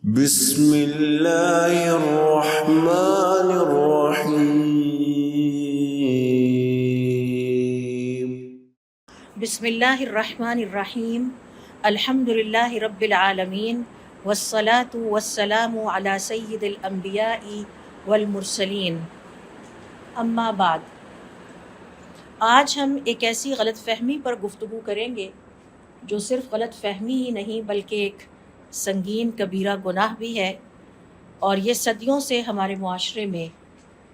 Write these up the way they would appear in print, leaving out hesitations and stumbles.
بسم اللہ الرحمن الرحیم۔ بسم اللہ الرحمن الرحیم۔ الحمد للہ رب العالمین والصلاة والسلام علی سید الانبیاء والمرسلین، اما بعد۔ آج ہم ایک ایسی غلط فہمی پر گفتگو کریں گے جو صرف غلط فہمی ہی نہیں بلکہ ایک سنگین کبیرہ گناہ بھی ہے، اور یہ صدیوں سے ہمارے معاشرے میں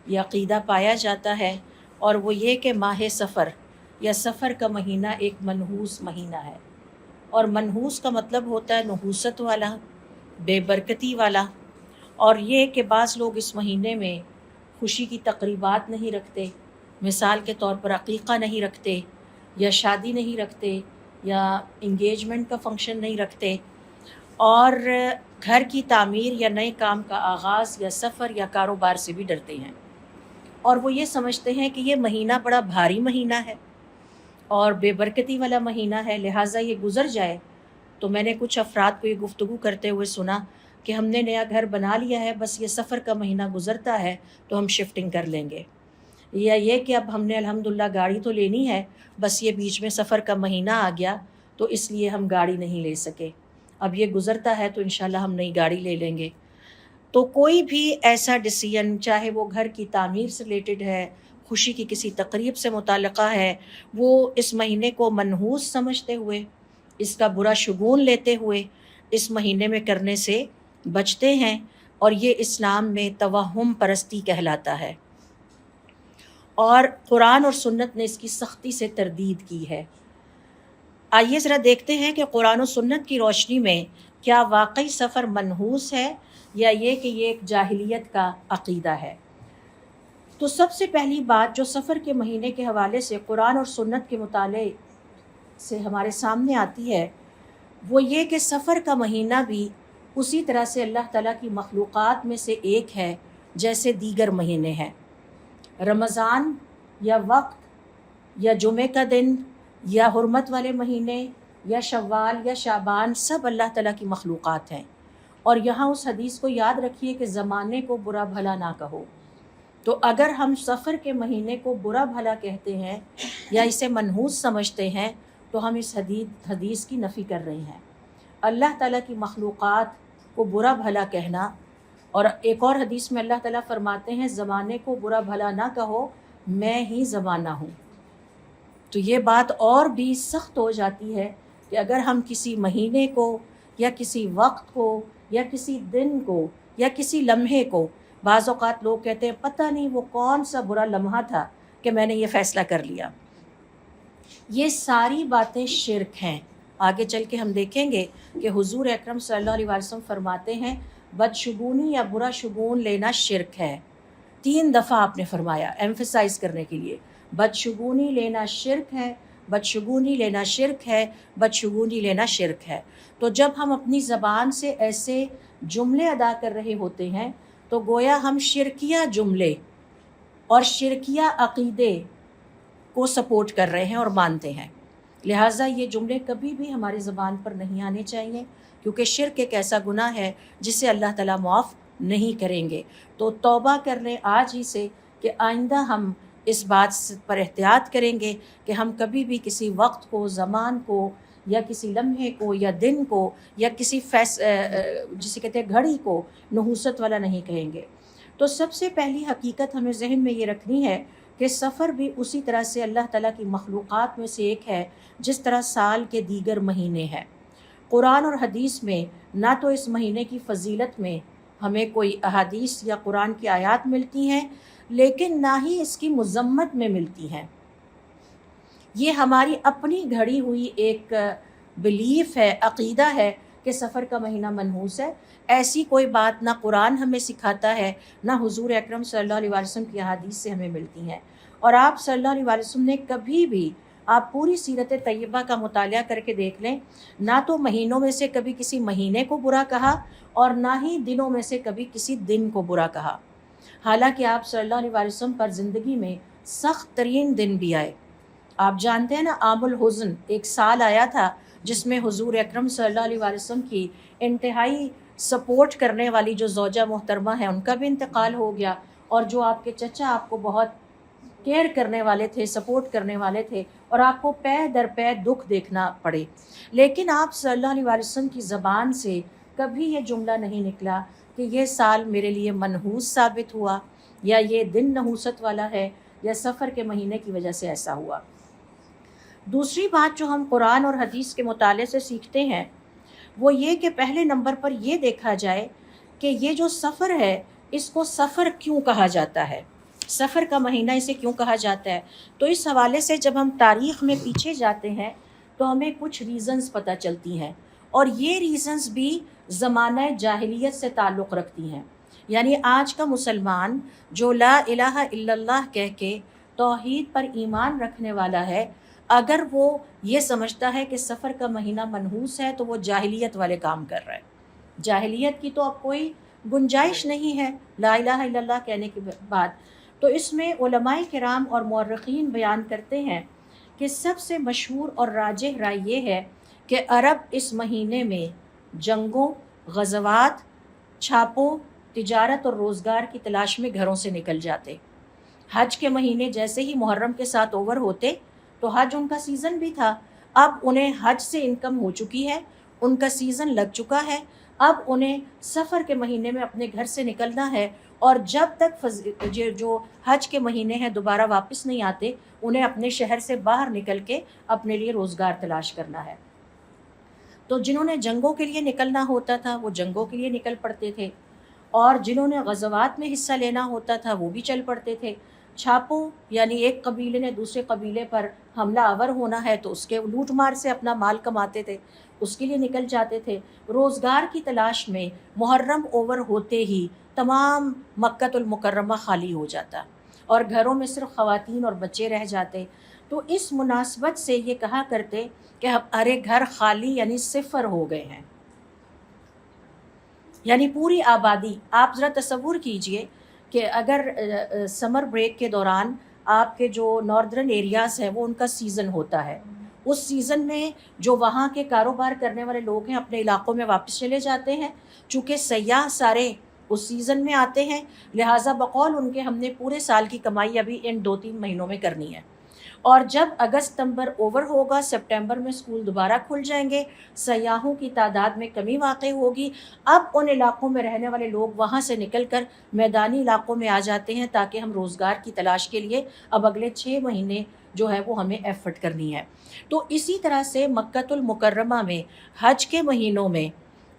یہ عقیدہ پایا جاتا ہے، اور وہ یہ کہ ماہ سفر یا سفر کا مہینہ ایک منحوس مہینہ ہے، اور منحوس کا مطلب ہوتا ہے نحوست والا، بے برکتی والا، اور یہ کہ بعض لوگ اس مہینے میں خوشی کی تقریبات نہیں رکھتے، مثال کے طور پر عقیقہ نہیں رکھتے، یا شادی نہیں رکھتے، یا انگیجمنٹ کا فنکشن نہیں رکھتے، اور گھر کی تعمیر یا نئے کام کا آغاز یا سفر یا کاروبار سے بھی ڈرتے ہیں، اور وہ یہ سمجھتے ہیں کہ یہ مہینہ بڑا بھاری مہینہ ہے اور بے برکتی والا مہینہ ہے، لہٰذا یہ گزر جائے۔ تو میں نے کچھ افراد کو یہ گفتگو کرتے ہوئے سنا کہ ہم نے نیا گھر بنا لیا ہے، بس یہ سفر کا مہینہ گزرتا ہے تو ہم شفٹنگ کر لیں گے، یا یہ کہ اب ہم نے الحمدللہ گاڑی تو لینی ہے، بس یہ بیچ میں سفر کا مہینہ آ گیا تو اس لیے ہم گاڑی نہیں لے سکے، اب یہ گزرتا ہے تو انشاءاللہ ہم نئی گاڑی لے لیں گے۔ تو کوئی بھی ایسا ڈیسیژن، چاہے وہ گھر کی تعمیر سے ریلیٹڈ ہے، خوشی کی کسی تقریب سے متعلقہ ہے، وہ اس مہینے کو منحوس سمجھتے ہوئے، اس کا برا شگون لیتے ہوئے اس مہینے میں کرنے سے بچتے ہیں، اور یہ اسلام میں توہم پرستی کہلاتا ہے، اور قرآن اور سنت نے اس کی سختی سے تردید کی ہے۔ آئیے ذرا دیکھتے ہیں کہ قرآن و سنت کی روشنی میں کیا واقعی سفر منحوس ہے یا یہ کہ یہ ایک جاہلیت کا عقیدہ ہے۔ تو سب سے پہلی بات جو سفر کے مہینے کے حوالے سے قرآن اور سنت کے مطالعے سے ہمارے سامنے آتی ہے، وہ یہ کہ سفر کا مہینہ بھی اسی طرح سے اللہ تعالیٰ کی مخلوقات میں سے ایک ہے جیسے دیگر مہینے ہیں۔ رمضان یا وقت یا جمعہ کا دن یا حرمت والے مہینے یا شوال یا شعبان، سب اللہ تعالیٰ کی مخلوقات ہیں، اور یہاں اس حدیث کو یاد رکھیے کہ زمانے کو برا بھلا نہ کہو۔ تو اگر ہم سفر کے مہینے کو برا بھلا کہتے ہیں یا اسے منحوس سمجھتے ہیں تو ہم اس حدیث کی نفی کر رہے ہیں۔ اللہ تعالیٰ کی مخلوقات کو برا بھلا کہنا، اور ایک اور حدیث میں اللہ تعالیٰ فرماتے ہیں زمانے کو برا بھلا نہ کہو، میں ہی زمانہ ہوں۔ تو یہ بات اور بھی سخت ہو جاتی ہے کہ اگر ہم کسی مہینے کو یا کسی وقت کو یا کسی دن کو یا کسی لمحے کو، بعض اوقات لوگ کہتے ہیں پتہ نہیں وہ کون سا برا لمحہ تھا کہ میں نے یہ فیصلہ کر لیا، یہ ساری باتیں شرک ہیں۔ آگے چل کے ہم دیکھیں گے کہ حضور اکرم صلی اللہ علیہ وسلم فرماتے ہیں بدشگونی یا برا شگون لینا شرک ہے۔ 3 دفعہ آپ نے فرمایا ایمفسائز کرنے کے لیے، بدشگونی لینا شرک ہے، بدشگونی لینا شرک ہے، بدشگونی لینا شرک ہے۔ تو جب ہم اپنی زبان سے ایسے جملے ادا کر رہے ہوتے ہیں تو گویا ہم شرکیہ جملے اور شرکیہ عقیدے کو سپورٹ کر رہے ہیں اور مانتے ہیں، لہٰذا یہ جملے کبھی بھی ہماری زبان پر نہیں آنے چاہیے، کیونکہ شرک ایک ایسا گناہ ہے جسے اللہ تعالیٰ معاف نہیں کریں گے۔ تو توبہ کر لیں آج ہی سے کہ آئندہ ہم اس بات پر احتیاط کریں گے کہ ہم کبھی بھی کسی وقت کو، زمان کو، یا کسی لمحے کو یا دن کو یا کسی جسے کہتے ہیں گھڑی کو نحوست والا نہیں کہیں گے۔ تو سب سے پہلی حقیقت ہمیں ذہن میں یہ رکھنی ہے کہ سفر بھی اسی طرح سے اللہ تعالیٰ کی مخلوقات میں سے ایک ہے جس طرح سال کے دیگر مہینے ہیں۔ قرآن اور حدیث میں نہ تو اس مہینے کی فضیلت میں ہمیں کوئی احادیث یا قرآن کی آیات ملتی ہیں، لیکن نہ ہی اس کی مذمت میں ملتی ہیں۔ یہ ہماری اپنی گھڑی ہوئی ایک بلیف ہے، عقیدہ ہے کہ سفر کا مہینہ منحوس ہے۔ ایسی کوئی بات نہ قرآن ہمیں سکھاتا ہے، نہ حضور اکرم صلی اللہ علیہ وسلم کی احادیث سے ہمیں ملتی ہیں۔ اور آپ صلی اللہ علیہ وسلم نے کبھی بھی، آپ پوری سیرت طیبہ کا مطالعہ کر کے دیکھ لیں، نہ تو مہینوں میں سے کبھی کسی مہینے کو برا کہا اور نہ ہی دنوں میں سے کبھی کسی دن کو برا کہا، حالانکہ آپ صلی اللہ علیہ وسلم پر زندگی میں سخت ترین دن بھی آئے۔ آپ جانتے ہیں نا عام الحزن، ایک سال آیا تھا جس میں حضور اکرم صلی اللہ علیہ وسلم کی انتہائی سپورٹ کرنے والی جو زوجہ محترمہ ہے ان کا بھی انتقال ہو گیا، اور جو آپ کے چچا آپ کو بہت کیئر کرنے والے تھے، سپورٹ کرنے والے تھے، اور آپ کو پے در پے دکھ دیکھنا پڑے، لیکن آپ صلی اللہ علیہ وسلم کی زبان سے کبھی یہ جملہ نہیں نکلا کہ یہ سال میرے لیے منحوس ثابت ہوا، یا یہ دن نحوست والا ہے، یا سفر کے مہینے کی وجہ سے ایسا ہوا۔ دوسری بات جو ہم قرآن اور حدیث کے مطالعے سے سیکھتے ہیں وہ یہ کہ پہلے نمبر پر یہ دیکھا جائے کہ یہ جو سفر ہے اس کو سفر کیوں کہا جاتا ہے، سفر کا مہینہ اسے کیوں کہا جاتا ہے۔ تو اس حوالے سے جب ہم تاریخ میں پیچھے جاتے ہیں تو ہمیں کچھ ریزنز پتہ چلتی ہیں، اور یہ ریزنز بھی زمانہ جاہلیت سے تعلق رکھتی ہیں۔ یعنی آج کا مسلمان جو لا الہ الا اللہ کہہ کے توحید پر ایمان رکھنے والا ہے، اگر وہ یہ سمجھتا ہے کہ سفر کا مہینہ منحوس ہے تو وہ جاہلیت والے کام کر رہا ہے۔ جاہلیت کی تو اب کوئی گنجائش نہیں ہے لا الہ الا اللہ کہنے کے بعد۔ تو اس میں علماء کرام اور مورخین بیان کرتے ہیں کہ سب سے مشہور اور راجح رائے یہ ہے کہ عرب اس مہینے میں جنگوں، غزوات، چھاپوں، تجارت اور روزگار کی تلاش میں گھروں سے نکل جاتے۔ حج کے مہینے جیسے ہی محرم کے ساتھ اوور ہوتے تو حج ان کا سیزن بھی تھا، اب انہیں حج سے انکم ہو چکی ہے، ان کا سیزن لگ چکا ہے، اب انہیں سفر کے مہینے میں اپنے گھر سے نکلنا ہے، اور جب تک جو حج کے مہینے ہیں دوبارہ واپس نہیں آتے انہیں اپنے شہر سے باہر نکل کے اپنے لیے روزگار تلاش کرنا ہے۔ تو جنہوں نے جنگوں کے لیے نکلنا ہوتا تھا وہ جنگوں کے لیے نکل پڑتے تھے، اور جنہوں نے غزوات میں حصہ لینا ہوتا تھا وہ بھی چل پڑتے تھے۔ چھاپوں یعنی ایک قبیلے نے دوسرے قبیلے پر حملہ آور ہونا ہے تو اس کے لوٹ مار سے اپنا مال کماتے تھے، اس کے لیے نکل جاتے تھے۔ روزگار کی تلاش میں محرم اوور ہوتے ہی تمام مکۃ المکرمہ خالی ہو جاتا اور گھروں میں صرف خواتین اور بچے رہ جاتے۔ تو اس مناسبت سے یہ کہا کرتے کہ ہمارے گھر خالی یعنی صفر ہو گئے ہیں، یعنی پوری آبادی۔ آپ ذرا تصور کیجئے کہ اگر سمر بریک کے دوران آپ کے جو ناردرن ایریاز ہیں وہ ان کا سیزن ہوتا ہے، اس سیزن میں جو وہاں کے کاروبار کرنے والے لوگ ہیں اپنے علاقوں میں واپس چلے جاتے ہیں، چونکہ سیاح سارے اس سیزن میں آتے ہیں، لہٰذا بقول ان کے ہم نے پورے سال کی کمائی ابھی ان 2-3 مہینوں میں کرنی ہے۔ اور جب اگست ستمبر اوور ہوگا، سپٹمبر میں اسکول دوبارہ کھل جائیں گے، سیاحوں کی تعداد میں کمی واقع ہوگی، اب ان علاقوں میں رہنے والے لوگ وہاں سے نکل کر میدانی علاقوں میں آ جاتے ہیں تاکہ ہم روزگار کی تلاش کے لیے اب اگلے 6 مہینے جو ہے وہ ہمیں ایفرٹ کرنی ہے۔ تو اسی طرح سے مکۃ المکرمہ میں حج کے مہینوں میں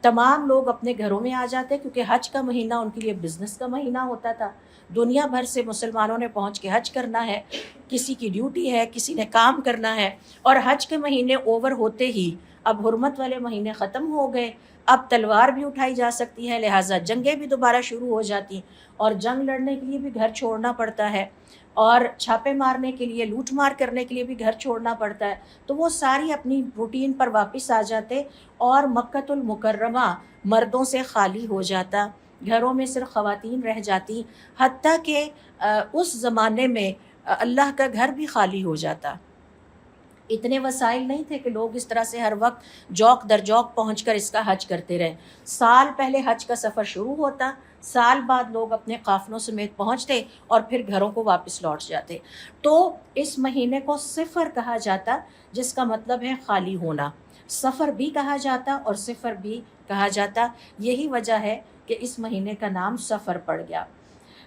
تمام لوگ اپنے گھروں میں آ جاتے کیونکہ حج کا مہینہ ان کے لیے بزنس کا مہینہ ہوتا تھا۔ دنیا بھر سے مسلمانوں نے پہنچ کے حج کرنا ہے، کسی کی ڈیوٹی ہے، کسی نے کام کرنا ہے، اور حج کے مہینے اوور ہوتے ہی اب حرمت والے مہینے ختم ہو گئے، اب تلوار بھی اٹھائی جا سکتی ہے، لہٰذا جنگیں بھی دوبارہ شروع ہو جاتی، اور جنگ لڑنے کے لیے بھی گھر چھوڑنا پڑتا ہے، اور چھاپے مارنے کے لیے، لوٹ مار کرنے کے لیے بھی گھر چھوڑنا پڑتا ہے۔ تو وہ ساری اپنی روٹین پر واپس آ جاتے اور مکۃ المکرمہ مردوں سے خالی ہو جاتا، گھروں میں صرف خواتین رہ جاتی، حتیٰ کہ اس زمانے میں اللہ کا گھر بھی خالی ہو جاتا۔ اتنے وسائل نہیں تھے کہ لوگ اس طرح سے ہر وقت جوک در جوک پہنچ کر اس کا حج کرتے رہے۔ سال پہلے حج کا سفر شروع ہوتا، سال بعد لوگ اپنے قافلوں سمیت پہنچتے اور پھر گھروں کو واپس لوٹ جاتے۔ تو اس مہینے کو صفر کہا جاتا، جس کا مطلب ہے خالی ہونا۔ سفر بھی کہا جاتا اور صفر بھی کہا جاتا، یہی وجہ ہے کہ اس مہینے کا نام صفر پڑ گیا۔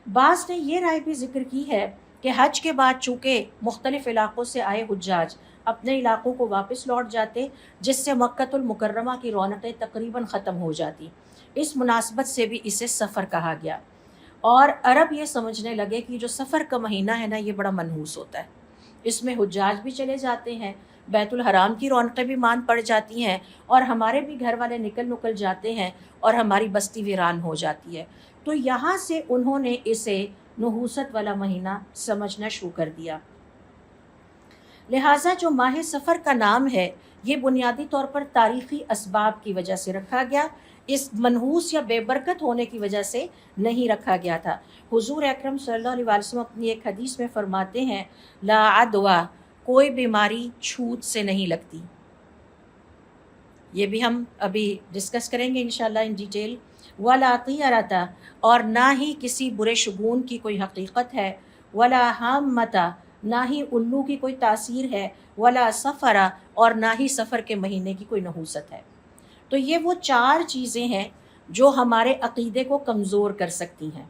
بعض نے یہ رائے بھی ذکر کی ہے کہ حج کے بعد چونکہ مختلف علاقوں سے آئے حجاج اپنے علاقوں کو واپس لوٹ جاتے، جس سے مکۃ المکرمہ کی رونقیں تقریباً ختم ہو جاتی، اس مناسبت سے بھی اسے سفر کہا گیا۔ اور عرب یہ سمجھنے لگے کہ جو سفر کا مہینہ ہے نا یہ بڑا منحوس ہوتا ہے، اس میں حجاج بھی چلے جاتے ہیں، بیت الحرام کی رونقیں بھی مان پڑ جاتی ہیں، اور ہمارے بھی گھر والے نکل جاتے ہیں اور ہماری بستی ویران ہو جاتی ہے۔ تو یہاں سے انہوں نے اسے نحوست والا مہینہ سمجھنا شروع کر دیا۔ لہٰذا جو ماہ سفر کا نام ہے یہ بنیادی طور پر تاریخی اسباب کی وجہ سے رکھا گیا، اس منحوس یا بے برکت ہونے کی وجہ سے نہیں رکھا گیا تھا۔ حضور اکرم صلی اللہ علیہ وسلم اپنی ایک حدیث میں فرماتے ہیں لا عدویٰ، کوئی بیماری چھوت سے نہیں لگتی۔ یہ بھی ہم ابھی ڈسکس کریں گے انشاءاللہ ان ڈیٹیل. ولا طیرۃ، اور نہ ہی کسی برے شگون کی کوئی حقیقت ہے. ولا حامۃ، نہ ہی الو کی کوئی تاثیر ہے. ولا سفر، اور نہ ہی سفر کے مہینے کی کوئی نحوست ہے. تو یہ وہ 4 چیزیں ہیں جو ہمارے عقیدے کو کمزور کر سکتی ہیں.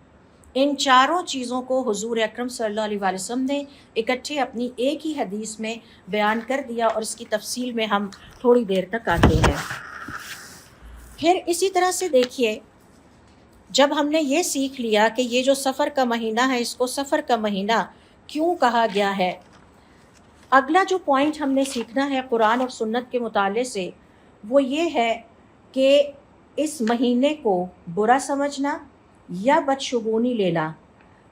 ان چاروں چیزوں کو حضور اکرم صلی اللہ علیہ وآلہ وسلم نے اکٹھے اپنی ایک ہی حدیث میں بیان کر دیا، اور اس کی تفصیل میں ہم تھوڑی دیر تک آتے ہیں. پھر اسی طرح سے دیکھیے، جب ہم نے یہ سیکھ لیا کہ یہ جو سفر کا مہینہ ہے اس کو سفر کا مہینہ کیوں کہا گیا ہے، اگلا جو پوائنٹ ہم نے سیکھنا ہے قرآن اور سنت کے مطالعے سے، وہ یہ ہے کہ اس مہینے کو برا سمجھنا یا بدشگونی لینا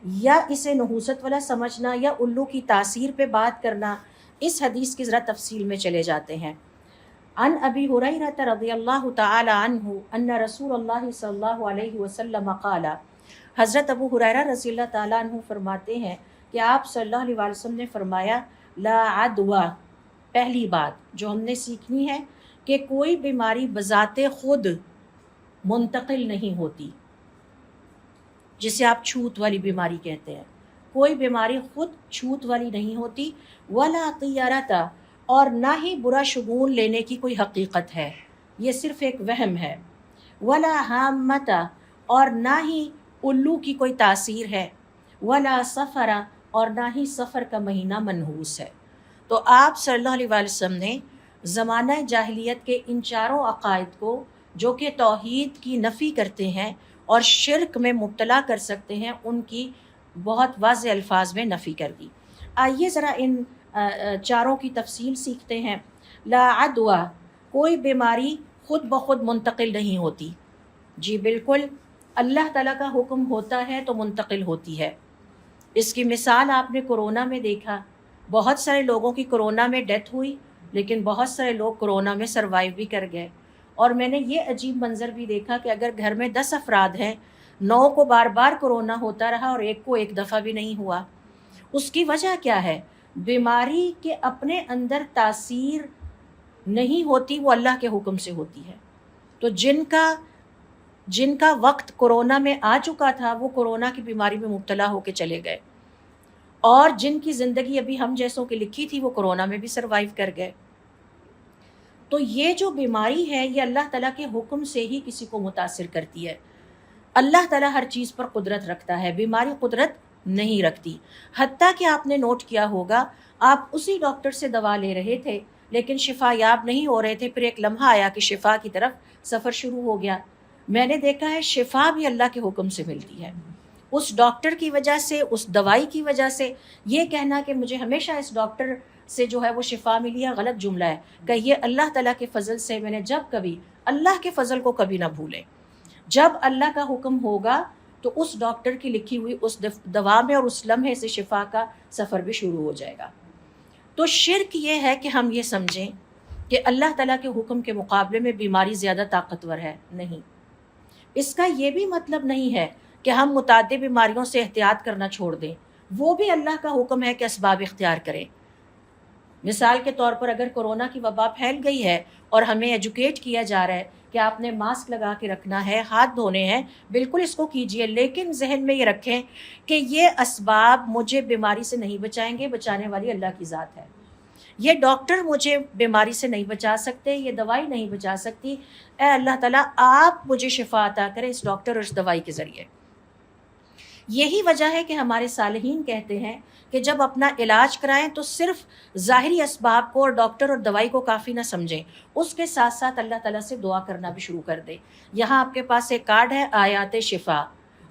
یا اسے نحوست والا سمجھنا یا الو کی تاثیر پہ بات کرنا، اس حدیث کی ذرا تفصیل میں چلے جاتے ہیں. عن ابی ہریرہ رضی اللہ تعالی عنہ ان رسول اللہ صلی اللہ علیہ وسلم قال، حضرت ابو ہریرہ رضی اللہ تعالیٰ عنہ فرماتے ہیں کہ آپ صلی اللہ علیہ وآلہ وسلم نے فرمایا، لا عدوى، پہلی بات جو ہم نے سیکھنی ہے کہ کوئی بیماری بذات خود منتقل نہیں ہوتی، جسے آپ چھوت والی بیماری کہتے ہیں. کوئی بیماری خود چھوت والی نہیں ہوتی. ولا طیرۃ، اور نہ ہی برا شگون لینے کی کوئی حقیقت ہے، یہ صرف ایک وہم ہے. ولا حامۃ، اور نہ ہی الو کی کوئی تاثیر ہے. ولا سفر، اور نہ ہی سفر کا مہینہ منحوس ہے. تو آپ صلی اللہ علیہ وآلہ وسلم نے زمانہ جاہلیت کے ان چاروں عقائد کو جو کہ توحید کی نفی کرتے ہیں اور شرک میں مبتلا کر سکتے ہیں، ان کی بہت واضح الفاظ میں نفی کر دی. آئیے ذرا ان چاروں کی تفصیل سیکھتے ہیں. لا عدوى، کوئی بیماری خود بخود منتقل نہیں ہوتی. جی بالکل، اللہ تعالیٰ کا حکم ہوتا ہے تو منتقل ہوتی ہے. اس کی مثال آپ نے کورونا میں دیکھا، بہت سارے لوگوں کی کورونا میں ڈیتھ ہوئی، لیکن بہت سارے لوگ کورونا میں سروائیو بھی کر گئے. اور میں نے یہ عجیب منظر بھی دیکھا کہ اگر گھر میں 10 افراد ہیں، 9 کو بار بار کورونا ہوتا رہا اور ایک کو ایک دفعہ بھی نہیں ہوا. اس کی وجہ کیا ہے؟ بیماری کے اپنے اندر تاثیر نہیں ہوتی، وہ اللہ کے حکم سے ہوتی ہے. تو جن کا وقت کورونا میں آ چکا تھا وہ کورونا کی بیماری میں مبتلا ہو کے چلے گئے، اور جن کی زندگی ابھی ہم جیسوں کی لکھی تھی وہ کورونا میں بھی سروائیو کر گئے. تو یہ جو بیماری ہے یہ اللہ تعالیٰ کے حکم سے ہی کسی کو متاثر کرتی ہے. اللہ تعالیٰ ہر چیز پر قدرت رکھتا ہے، بیماری قدرت نہیں رکھتی. حتیٰ کہ آپ نے نوٹ کیا ہوگا، آپ اسی ڈاکٹر سے دوا لے رہے تھے لیکن شفا یاب نہیں ہو رہے تھے، پھر ایک لمحہ آیا کہ شفا کی طرف سفر شروع ہو گیا. میں نے دیکھا ہے شفا بھی اللہ کے حکم سے ملتی ہے. اس ڈاکٹر کی وجہ سے، اس دوائی کی وجہ سے. یہ کہنا کہ مجھے ہمیشہ اس ڈاکٹر سے جو ہے وہ شفا ملی ہے، غلط جملہ ہے. کہیے اللہ تعالیٰ کے فضل سے میں نے جب کبھی، اللہ کے فضل کو کبھی نہ بھولیں، جب اللہ کا حکم ہوگا تو اس ڈاکٹر کی لکھی ہوئی اس دوا میں اور اس لمحے سے شفا کا سفر بھی شروع ہو جائے گا. تو شرک یہ ہے کہ ہم یہ سمجھیں کہ اللہ تعالیٰ کے حکم کے مقابلے میں بیماری زیادہ طاقتور ہے. نہیں، اس کا یہ بھی مطلب نہیں ہے کہ ہم متعدد بیماریوں سے احتیاط کرنا چھوڑ دیں. وہ بھی اللہ کا حکم ہے کہ اسباب اختیار کریں. مثال کے طور پر اگر کورونا کی وبا پھیل گئی ہے اور ہمیں ایجوکیٹ کیا جا رہا ہے کہ آپ نے ماسک لگا کے رکھنا ہے، ہاتھ دھونے ہیں، بالکل اس کو کیجئے، لیکن ذہن میں یہ رکھیں کہ یہ اسباب مجھے بیماری سے نہیں بچائیں گے، بچانے والی اللہ کی ذات ہے. یہ ڈاکٹر مجھے بیماری سے نہیں بچا سکتے، یہ دوائی نہیں بچا سکتی. اے اللہ تعالیٰ آپ مجھے شفا عطا کریں اس ڈاکٹر اور اس دوائی کے ذریعے. یہی وجہ ہے کہ ہمارے صالحین کہتے ہیں کہ جب اپنا علاج کرائیں تو صرف ظاہری اسباب کو اور ڈاکٹر اور دوائی کو کافی نہ سمجھیں، اس کے ساتھ ساتھ اللہ تعالیٰ سے دعا کرنا بھی شروع کر دیں. یہاں آپ کے پاس ایک کارڈ ہے، آیات شفا.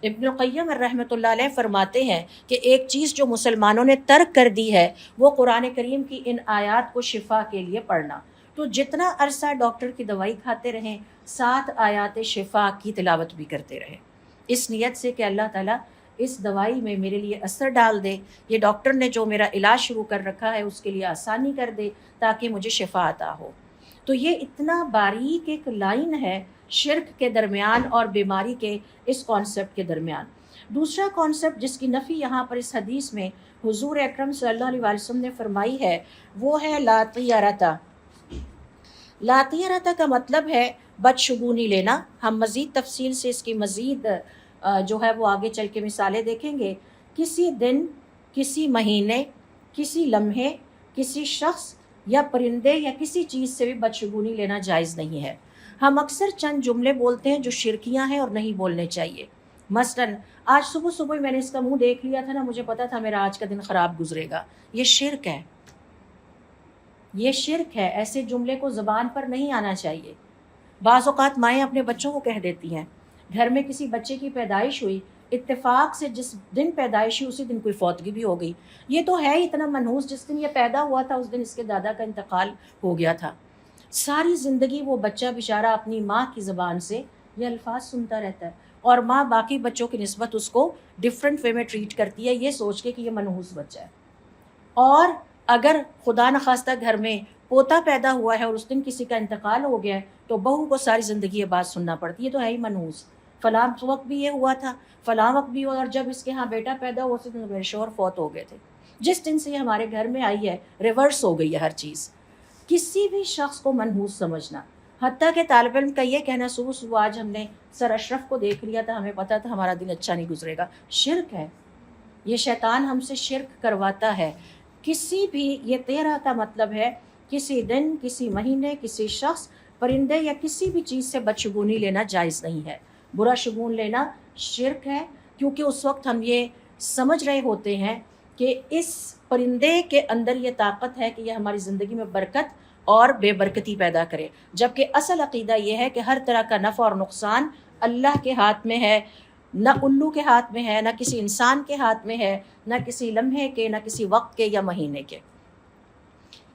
ابن القیم رحمۃ اللہ علیہ فرماتے ہیں کہ ایک چیز جو مسلمانوں نے ترک کر دی ہے وہ قرآن کریم کی ان آیات کو شفا کے لیے پڑھنا. تو جتنا عرصہ ڈاکٹر کی دوائی کھاتے رہیں، 7 آیات شفا کی تلاوت بھی کرتے رہیں، اس نیت سے کہ اللہ تعالیٰ اس دوائی میں میرے لیے اثر ڈال دے، یہ ڈاکٹر نے جو میرا علاج شروع کر رکھا ہے اس کے لیے آسانی کر دے تاکہ مجھے شفا عطا ہو. تو یہ اتنا باریک ایک لائن ہے شرک کے درمیان اور بیماری کے اس کانسیپٹ کے درمیان. دوسرا کانسیپٹ جس کی نفی یہاں پر اس حدیث میں حضور اکرم صلی اللہ علیہ وسلم نے فرمائی ہے وہ ہے لا طیرۃ. لا طیرۃ کا مطلب ہے بدشگونی لینا. ہم مزید تفصیل سے اس کی مزید جو ہے وہ آگے چل کے مثالیں دیکھیں گے. کسی دن، کسی مہینے، کسی لمحے، کسی شخص یا پرندے یا کسی چیز سے بھی بدشگونی لینا جائز نہیں ہے. ہم اکثر چند جملے بولتے ہیں جو شرکیاں ہیں اور نہیں بولنے چاہیے. مثلاً آج صبح صبح میں نے اس کا منہ دیکھ لیا تھا نا، مجھے پتا تھا میرا آج کا دن خراب گزرے گا. یہ شرک ہے، یہ شرک ہے. ایسے جملے کو زبان پر نہیں آنا چاہیے. بعض اوقات مائیں اپنے بچوں کو کہہ دیتی ہیں، گھر میں کسی بچے کی پیدائش ہوئی، اتفاق سے جس دن پیدائش ہوئی اسی دن کوئی فوتگی بھی ہو گئی. یہ تو ہے اتنا منحوس، جس دن یہ پیدا ہوا تھا اس دن اس کے دادا کا انتقال ہو گیا تھا. ساری زندگی وہ بچہ بیچارہ اپنی ماں کی زبان سے یہ الفاظ سنتا رہتا ہے، اور ماں باقی بچوں کی نسبت اس کو ڈفرینٹ وے میں ٹریٹ کرتی ہے، یہ سوچ کے کہ یہ منحوس بچہ ہے. اور اگر خدا نخواستہ گھر میں پوتا پیدا ہوا ہے اور اس دن کسی کا انتقال ہو گیا ہے تو بہو کو ساری زندگی یہ بات سننا پڑتی ہے، تو ہے ہی منحوس. فلاں وقت بھی یہ ہوا تھا، فلاں وقت بھی ہوا، اور جب اس کے ہاں بیٹا پیدا ہوا اسی دن میرے شوہر فوت ہو گئے تھے. جس دن سے یہ ہمارے گھر میں آئی ہے ریورس ہو گئی ہے ہر چیز. کسی بھی شخص کو منحوس سمجھنا، حتیٰ کہ طالب علم کا یہ کہنا صبح صبح آج ہم نے سر اشرف کو دیکھ لیا تھا، ہمیں پتا تھا ہمارا دن اچھا نہیں گزرے گا، شرک ہے. یہ شیطان ہم سے شرک کرواتا ہے. کسی بھی، یہ تیرہ کا مطلب ہے کسی دن، کسی مہینے، کسی شخص، پرندے یا کسی بھی چیز سے بدشگونی لینا جائز نہیں ہے. برا شگون لینا شرک ہے، کیونکہ اس وقت ہم یہ سمجھ رہے ہوتے ہیں کہ اس پرندے کے اندر یہ طاقت ہے کہ یہ ہماری زندگی میں برکت اور بے برکتی پیدا کرے، جبکہ اصل عقیدہ یہ ہے کہ ہر طرح کا نفع اور نقصان اللہ کے ہاتھ میں ہے. نہ الو کے ہاتھ میں ہے، نہ کسی انسان کے ہاتھ میں ہے، نہ کسی لمحے کے، نہ کسی وقت کے یا مہینے کے.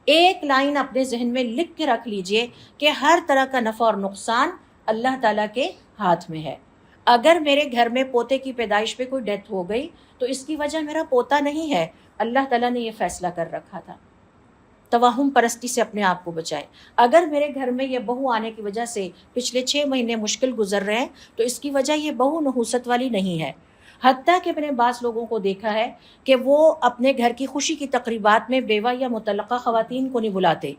ایک لائن اپنے ذہن میں لکھ کے رکھ لیجئے کہ ہر طرح کا نفع اور نقصان اللہ تعالیٰ کے ہاتھ میں ہے. اگر میرے گھر میں پوتے کی پیدائش پہ کوئی ڈیتھ ہو گئی تو اس کی وجہ میرا پوتا نہیں ہے، اللہ تعالیٰ نے یہ فیصلہ کر رکھا تھا. توہم پرستی سے اپنے آپ کو بچائیں. اگر میرے گھر میں یہ بہو آنے کی وجہ سے پچھلے 6 مہینے مشکل گزر رہے ہیں تو اس کی وجہ یہ بہو نحوست والی نہیں ہے. حتیٰ کہ میں نے بعض لوگوں کو دیکھا ہے کہ وہ اپنے گھر کی خوشی کی تقریبات میں بیوہ یا مطلقہ خواتین کو نہیں بلاتے.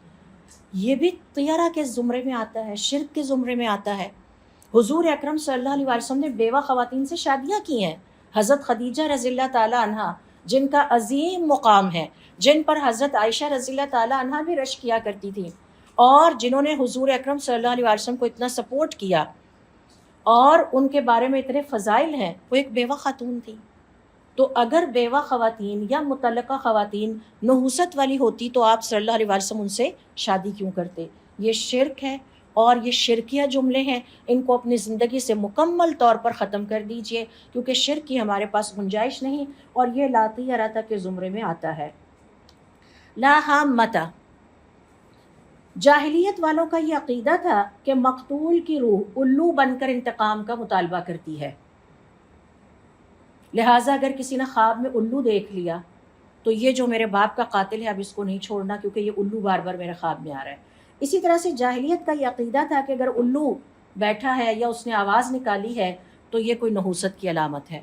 یہ بھی طیرہ کے زمرے میں آتا ہے، شرک کے زمرے میں آتا ہے. حضور اکرم صلی اللہ علیہ وسلم نے بیوہ خواتین سے شادیاں کی ہیں. حضرت خدیجہ رضی اللہ تعالی عنہا، جن کا عظیم مقام ہے، جن پر حضرت عائشہ رضی اللہ تعالی عنہا بھی رشک کیا کرتی تھی، اور جنہوں نے حضور اکرم صلی اللہ علیہ وسلم کو اتنا سپورٹ کیا اور ان کے بارے میں اتنے فضائل ہیں، وہ ایک بیوہ خاتون تھی. تو اگر بیوہ خواتین یا مطلقہ خواتین نحوست والی ہوتی تو آپ صلی اللہ علیہ وسلم ان سے شادی کیوں کرتے؟ یہ شرک ہے، اور یہ شرکیہ جملے ہیں. ان کو اپنی زندگی سے مکمل طور پر ختم کر دیجئے، کیونکہ شرک کی ہمارے پاس گنجائش نہیں، اور یہ لا طیرۃ کے زمرے میں آتا ہے. لا حامۃ، جاہلیت والوں کا یہ عقیدہ تھا کہ مقتول کی روح الو بن کر انتقام کا مطالبہ کرتی ہے. لہٰذا اگر کسی نے خواب میں الو دیکھ لیا تو یہ جو میرے باپ کا قاتل ہے اب اس کو نہیں چھوڑنا، کیونکہ یہ الو بار بار میرے خواب میں آ رہا ہے. اسی طرح سے جاہلیت کا یہ عقیدہ تھا کہ اگر الو بیٹھا ہے یا اس نے آواز نکالی ہے تو یہ کوئی نحوست کی علامت ہے.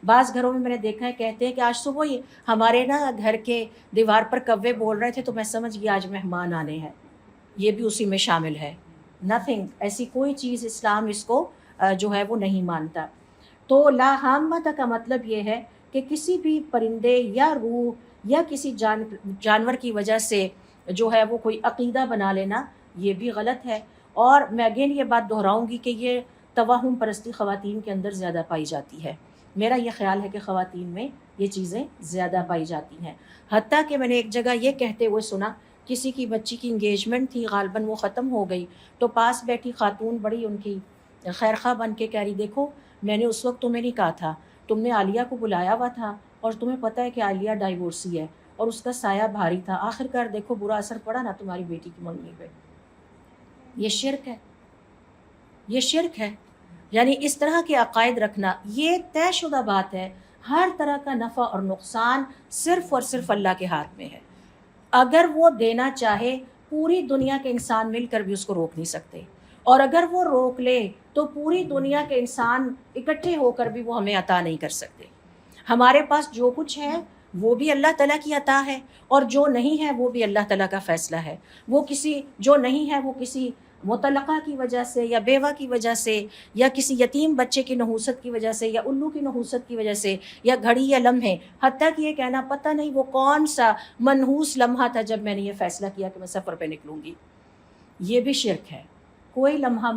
بعض گھروں میں نے دیکھا ہے، کہتے ہیں کہ آج صبح ہی ہمارے نا گھر کے دیوار پر کوے بول رہے تھے تو میں سمجھ گیا آج مہمان آنے ہیں. یہ بھی اسی میں شامل ہے. نتھنگ، ایسی کوئی چیز اسلام اس کو جو ہے وہ نہیں مانتا. تو لا حامۃ کا مطلب یہ ہے کہ کسی بھی پرندے یا روح یا کسی جانور کی وجہ سے جو ہے وہ کوئی عقیدہ بنا لینا، یہ بھی غلط ہے. اور میں اگین یہ بات دہراؤں گی کہ یہ توہم پرستی خواتین کے اندر زیادہ پائی جاتی ہے. میرا یہ خیال ہے کہ خواتین میں یہ چیزیں زیادہ پائی جاتی ہیں. حتیٰ کہ میں نے ایک جگہ یہ کہتے ہوئے سنا، کسی کی بچی کی انگیجمنٹ تھی، غالباً وہ ختم ہو گئی، تو پاس بیٹھی خاتون بڑی ان کی خیرخواہ بن کے کہہ رہی، دیکھو میں نے اس وقت تمہیں نہیں کہا تھا، تم نے عالیہ کو بلایا ہوا تھا اور تمہیں پتہ ہے کہ عالیہ ڈائیورسی ہے اور اس کا سایہ بھاری تھا، آخر کار دیکھو برا اثر پڑا نا تمہاری بیٹی کی منگنی پہ. یہ شرک ہے، یہ شرک ہے. یعنی اس طرح کے عقائد رکھنا یہ طے شدہ بات ہے. ہر طرح کا نفع اور نقصان صرف اور صرف اللہ کے ہاتھ میں ہے. اگر وہ دینا چاہے پوری دنیا کے انسان مل کر بھی اس کو روک نہیں سکتے، اور اگر وہ روک لے تو پوری دنیا کے انسان اکٹھے ہو کر بھی وہ ہمیں عطا نہیں کر سکتے. ہمارے پاس جو کچھ ہے وہ بھی اللہ تعالیٰ کی عطا ہے، اور جو نہیں ہے وہ بھی اللہ تعالیٰ کا فیصلہ ہے۔ وہ جو نہیں ہے وہ کسی مطلقہ کی وجہ سے یا بیوہ کی وجہ سے یا کسی یتیم بچے کی نحوست کی وجہ سے یا الو کی نحوست کی وجہ سے یا گھڑی یا لمحے، حتیٰ کہ یہ کہنا پتہ نہیں وہ کون سا منحوس لمحہ تھا جب میں نے یہ فیصلہ کیا کہ میں سفر پہ نکلوں گی، یہ بھی شرک ہے۔ کوئی لمحہ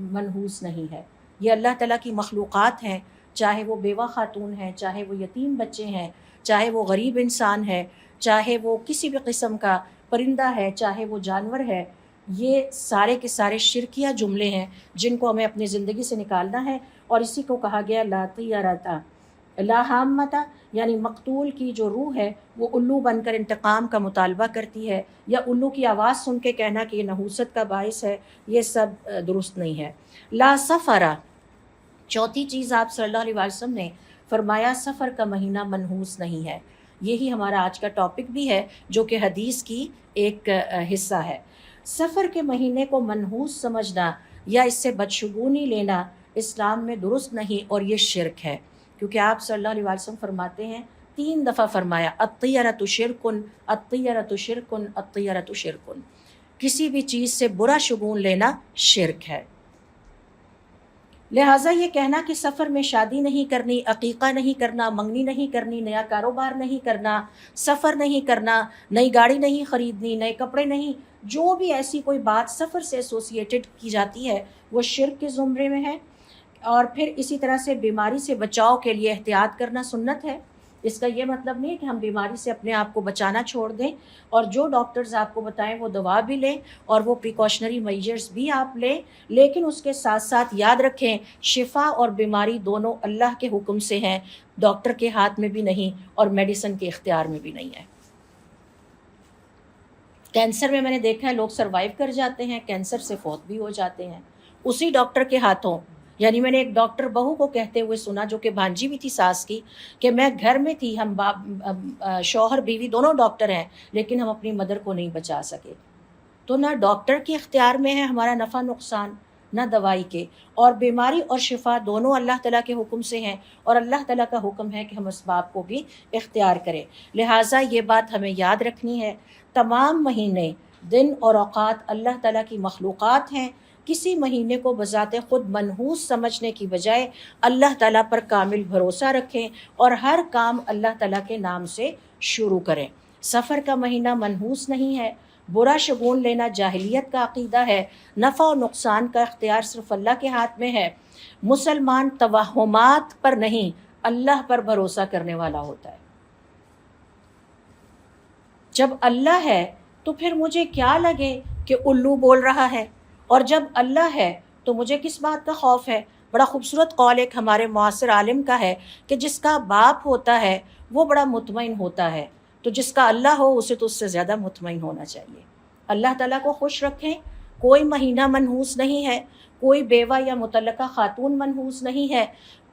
منحوس نہیں ہے، یہ اللہ تعالیٰ کی مخلوقات ہیں، چاہے وہ بیوہ خاتون ہیں، چاہے وہ یتیم بچے ہیں، چاہے وہ غریب انسان ہے، چاہے وہ کسی بھی قسم کا پرندہ ہے، چاہے وہ جانور ہے، یہ سارے کے سارے شرکیہ جملے ہیں جن کو ہمیں اپنی زندگی سے نکالنا ہے۔ اور اسی کو کہا گیا لا طیرۃ لا حامۃ، یعنی مقتول کی جو روح ہے وہ الو بن کر انتقام کا مطالبہ کرتی ہے، یا الو کی آواز سن کے کہنا کہ یہ نحوست کا باعث ہے، یہ سب درست نہیں ہے۔ لا سفر، چوتھی چیز آپ صلی اللہ علیہ وسلم نے فرمایا سفر کا مہینہ منحوس نہیں ہے۔ یہی ہمارا آج کا ٹاپک بھی ہے جو کہ حدیث کی ایک حصہ ہے۔ سفر کے مہینے کو منحوس سمجھنا یا اس سے بدشگونی لینا اسلام میں درست نہیں، اور یہ شرک ہے، کیونکہ آپ صلی اللہ علیہ وسلم فرماتے ہیں، 3 دفعہ فرمایا الطیرۃ شرکن، الطیرۃ شرکن، الطیرۃ شرکن، کسی بھی چیز سے برا شگون لینا شرک ہے۔ لہٰذا یہ کہنا کہ سفر میں شادی نہیں کرنی، عقیقہ نہیں کرنا، منگنی نہیں کرنی، نیا کاروبار نہیں کرنا، سفر نہیں کرنا، نئی گاڑی نہیں خریدنی، نئے کپڑے نہیں، جو بھی ایسی کوئی بات سفر سے ایسوسیٹڈ کی جاتی ہے وہ شرک کے زمرے میں ہے۔ اور پھر اسی طرح سے بیماری سے بچاؤ کے لیے احتیاط کرنا سنت ہے۔ اس کا یہ مطلب نہیں ہے کہ ہم بیماری سے اپنے آپ کو بچانا چھوڑ دیں، اور جو ڈاکٹرز آپ کو بتائیں وہ دوا بھی لیں اور وہ پریکاشنری میجرز بھی آپ لیں، لیکن اس کے ساتھ ساتھ یاد رکھیں شفا اور بیماری دونوں اللہ کے حکم سے ہیں، ڈاکٹر کے ہاتھ میں بھی نہیں اور میڈیسن کے اختیار میں بھی نہیں ہے۔ کینسر میں نے دیکھا ہے لوگ سروائیو کر جاتے ہیں، کینسر سے فوت بھی ہو جاتے ہیں اسی ڈاکٹر کے ہاتھوں۔ یعنی میں نے ایک ڈاکٹر بہو کو کہتے ہوئے سنا، جو کہ بھانجی بھی تھی ساس کی، کہ میں گھر میں تھی، ہم شوہر بیوی دونوں ڈاکٹر ہیں، لیکن ہم اپنی مدر کو نہیں بچا سکے۔ تو نہ ڈاکٹر کے اختیار میں ہے ہمارا نفع نقصان، نہ دوائی کے، اور بیماری اور شفا دونوں اللہ تعالیٰ کے حکم سے ہیں، اور اللہ تعالیٰ کا حکم ہے کہ ہم اسباب کو بھی اختیار کریں۔ لہٰذا یہ بات ہمیں یاد رکھنی ہے، تمام مہینے، دن اور اوقات اللہ تعالیٰ کی مخلوقات ہیں۔ کسی مہینے کو بذات خود منحوس سمجھنے کی بجائے اللہ تعالیٰ پر کامل بھروسہ رکھیں اور ہر کام اللہ تعالیٰ کے نام سے شروع کریں۔ سفر کا مہینہ منحوس نہیں ہے، برا شگون لینا جاہلیت کا عقیدہ ہے، نفع و نقصان کا اختیار صرف اللہ کے ہاتھ میں ہے۔ مسلمان توہمات پر نہیں، اللہ پر بھروسہ کرنے والا ہوتا ہے۔ جب اللہ ہے تو پھر مجھے کیا لگے کہ الو بول رہا ہے، اور جب اللہ ہے تو مجھے کس بات کا خوف ہے۔ بڑا خوبصورت قول ایک ہمارے معاصر عالم کا ہے کہ جس کا باپ ہوتا ہے وہ بڑا مطمئن ہوتا ہے، تو جس کا اللہ ہو اسے تو اس سے زیادہ مطمئن ہونا چاہیے۔ اللہ تعالیٰ کو خوش رکھیں۔ کوئی مہینہ منحوس نہیں ہے، کوئی بیوہ یا مطلقہ خاتون منحوس نہیں ہے،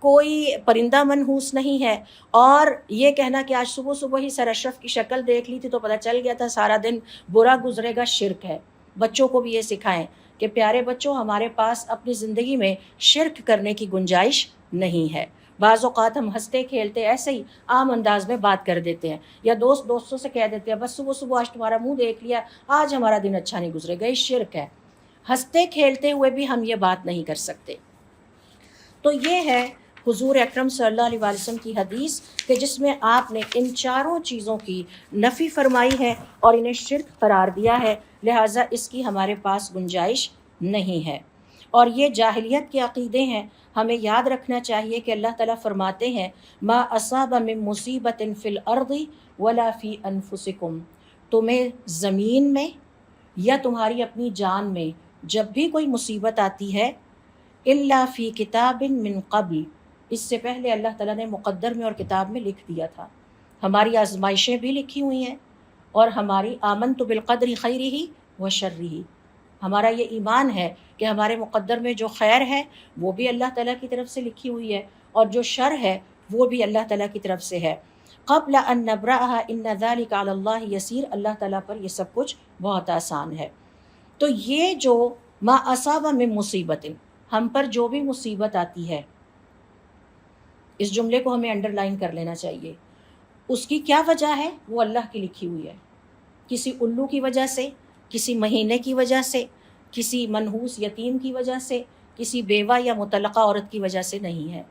کوئی پرندہ منحوس نہیں ہے، اور یہ کہنا کہ آج صبح صبح ہی سر اشرف کی شکل دیکھ لی تھی تو پتہ چل گیا تھا سارا دن برا گزرے گا، شرک ہے۔ بچوں کو بھی یہ سکھائیں کہ پیارے بچوں، ہمارے پاس اپنی زندگی میں شرک کرنے کی گنجائش نہیں ہے۔ بعض اوقات ہم ہنستے کھیلتے ایسے ہی عام انداز میں بات کر دیتے ہیں، یا دوستوں سے کہہ دیتے ہیں بس صبح صبح آج تمہارا منہ دیکھ لیا، آج ہمارا دن اچھا نہیں گزرے گا، یہ شرک ہے۔ ہنستے کھیلتے ہوئے بھی ہم یہ بات نہیں کر سکتے۔ تو یہ ہے حضور اکرم صلی اللہ علیہ وسلم کی حدیث کہ جس میں آپ نے ان چاروں چیزوں کی نفی فرمائی ہے اور انہیں شرک قرار دیا ہے، لہٰذا اس کی ہمارے پاس گنجائش نہیں ہے۔ اور یہ جاہلیت کے عقیدے ہیں۔ ہمیں یاد رکھنا چاہیے کہ اللہ تعالیٰ فرماتے ہیں ما اصاب من مصیبت فی الارض ولا فی انفسکم، تمہیں زمین میں یا تمہاری اپنی جان میں جب بھی کوئی مصیبت آتی ہے، الا فی کتاب من قبل، اس سے پہلے اللہ تعالیٰ نے مقدر میں اور کتاب میں لکھ دیا تھا۔ ہماری آزمائشیں بھی لکھی ہوئی ہیں، اور ہماری آمنت بالقدر خیرہ و شرہ، ہمارا یہ ایمان ہے کہ ہمارے مقدر میں جو خیر ہے وہ بھی اللہ تعالیٰ کی طرف سے لکھی ہوئی ہے، اور جو شر ہے وہ بھی اللہ تعالیٰ کی طرف سے ہے۔ قبل ان نبرأھا ان ذلک علی اللہ یسیر، اللہ تعالیٰ پر یہ سب کچھ بہت آسان ہے۔ تو یہ جو ما اصاب من مصیبت، ہم پر جو بھی مصیبت آتی ہے، اس جملے کو ہمیں انڈر لائن کر لینا چاہیے۔ اس کی کیا وجہ ہے؟ وہ اللہ کی لکھی ہوئی ہے. کسی الو کی وجہ سے، کسی مہینے کی وجہ سے، کسی منحوس یتیم کی وجہ سے، کسی بیوہ یا مطلقہ عورت کی وجہ سے نہیں ہے.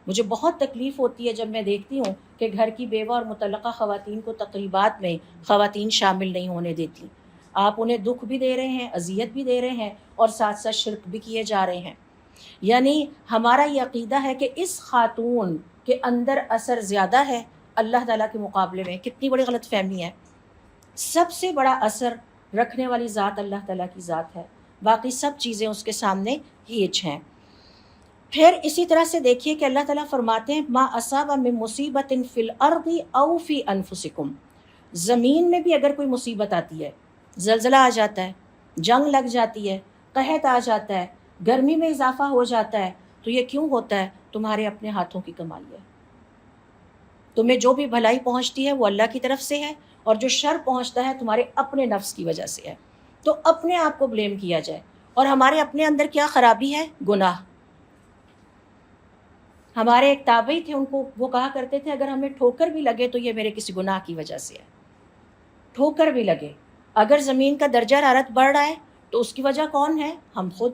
مجھے بہت تکلیف ہوتی ہے جب میں دیکھتی ہوں کہ گھر کی بیوہ اور مطلقہ خواتین کو تقریبات میں خواتین شامل نہیں ہونے دیتی. آپ انہیں دکھ بھی دے رہے ہیں، اذیت بھی دے رہے ہیں، اور ساتھ ساتھ شرک بھی کیے جا رہے ہیں. یعنی ہمارا یہ عقیدہ ہے کہ اس خاتون کے اندر اثر زیادہ ہے اللہ تعالیٰ کے مقابلے میں. کتنی بڑی غلط فہمی ہے. سب سے بڑا اثر رکھنے والی ذات اللہ تعالیٰ کی ذات ہے، باقی سب چیزیں اس کے سامنے ہیچ ہیں. پھر اسی طرح سے دیکھیے کہ اللہ تعالیٰ فرماتے ہیں ما اصاب من مصیبت فی الارض او فی انفسکم. زمین میں بھی اگر کوئی مصیبت آتی ہے، زلزلہ آ جاتا ہے، جنگ لگ جاتی ہے، قحط آ جاتا ہے، گرمی میں اضافہ ہو جاتا ہے، تو یہ کیوں ہوتا ہے؟ تمہارے اپنے ہاتھوں کی کمائی ہے. تمہیں جو بھی بھلائی پہنچتی ہے وہ اللہ کی طرف سے ہے، اور جو شر پہنچتا ہے تمہارے اپنے نفس کی وجہ سے ہے. تو اپنے آپ کو بلیم کیا جائے. اور ہمارے اپنے اندر کیا خرابی ہے؟ گناہ. ہمارے ایک تابعی تھے، ان کو وہ کہا کرتے تھے اگر ہمیں ٹھوکر بھی لگے تو یہ میرے کسی گناہ کی وجہ سے ہے. ٹھوکر بھی لگے، اگر زمین کا درجہ حرارت بڑھ رہا ہے تو اس کی وجہ کون ہے؟ ہم خود.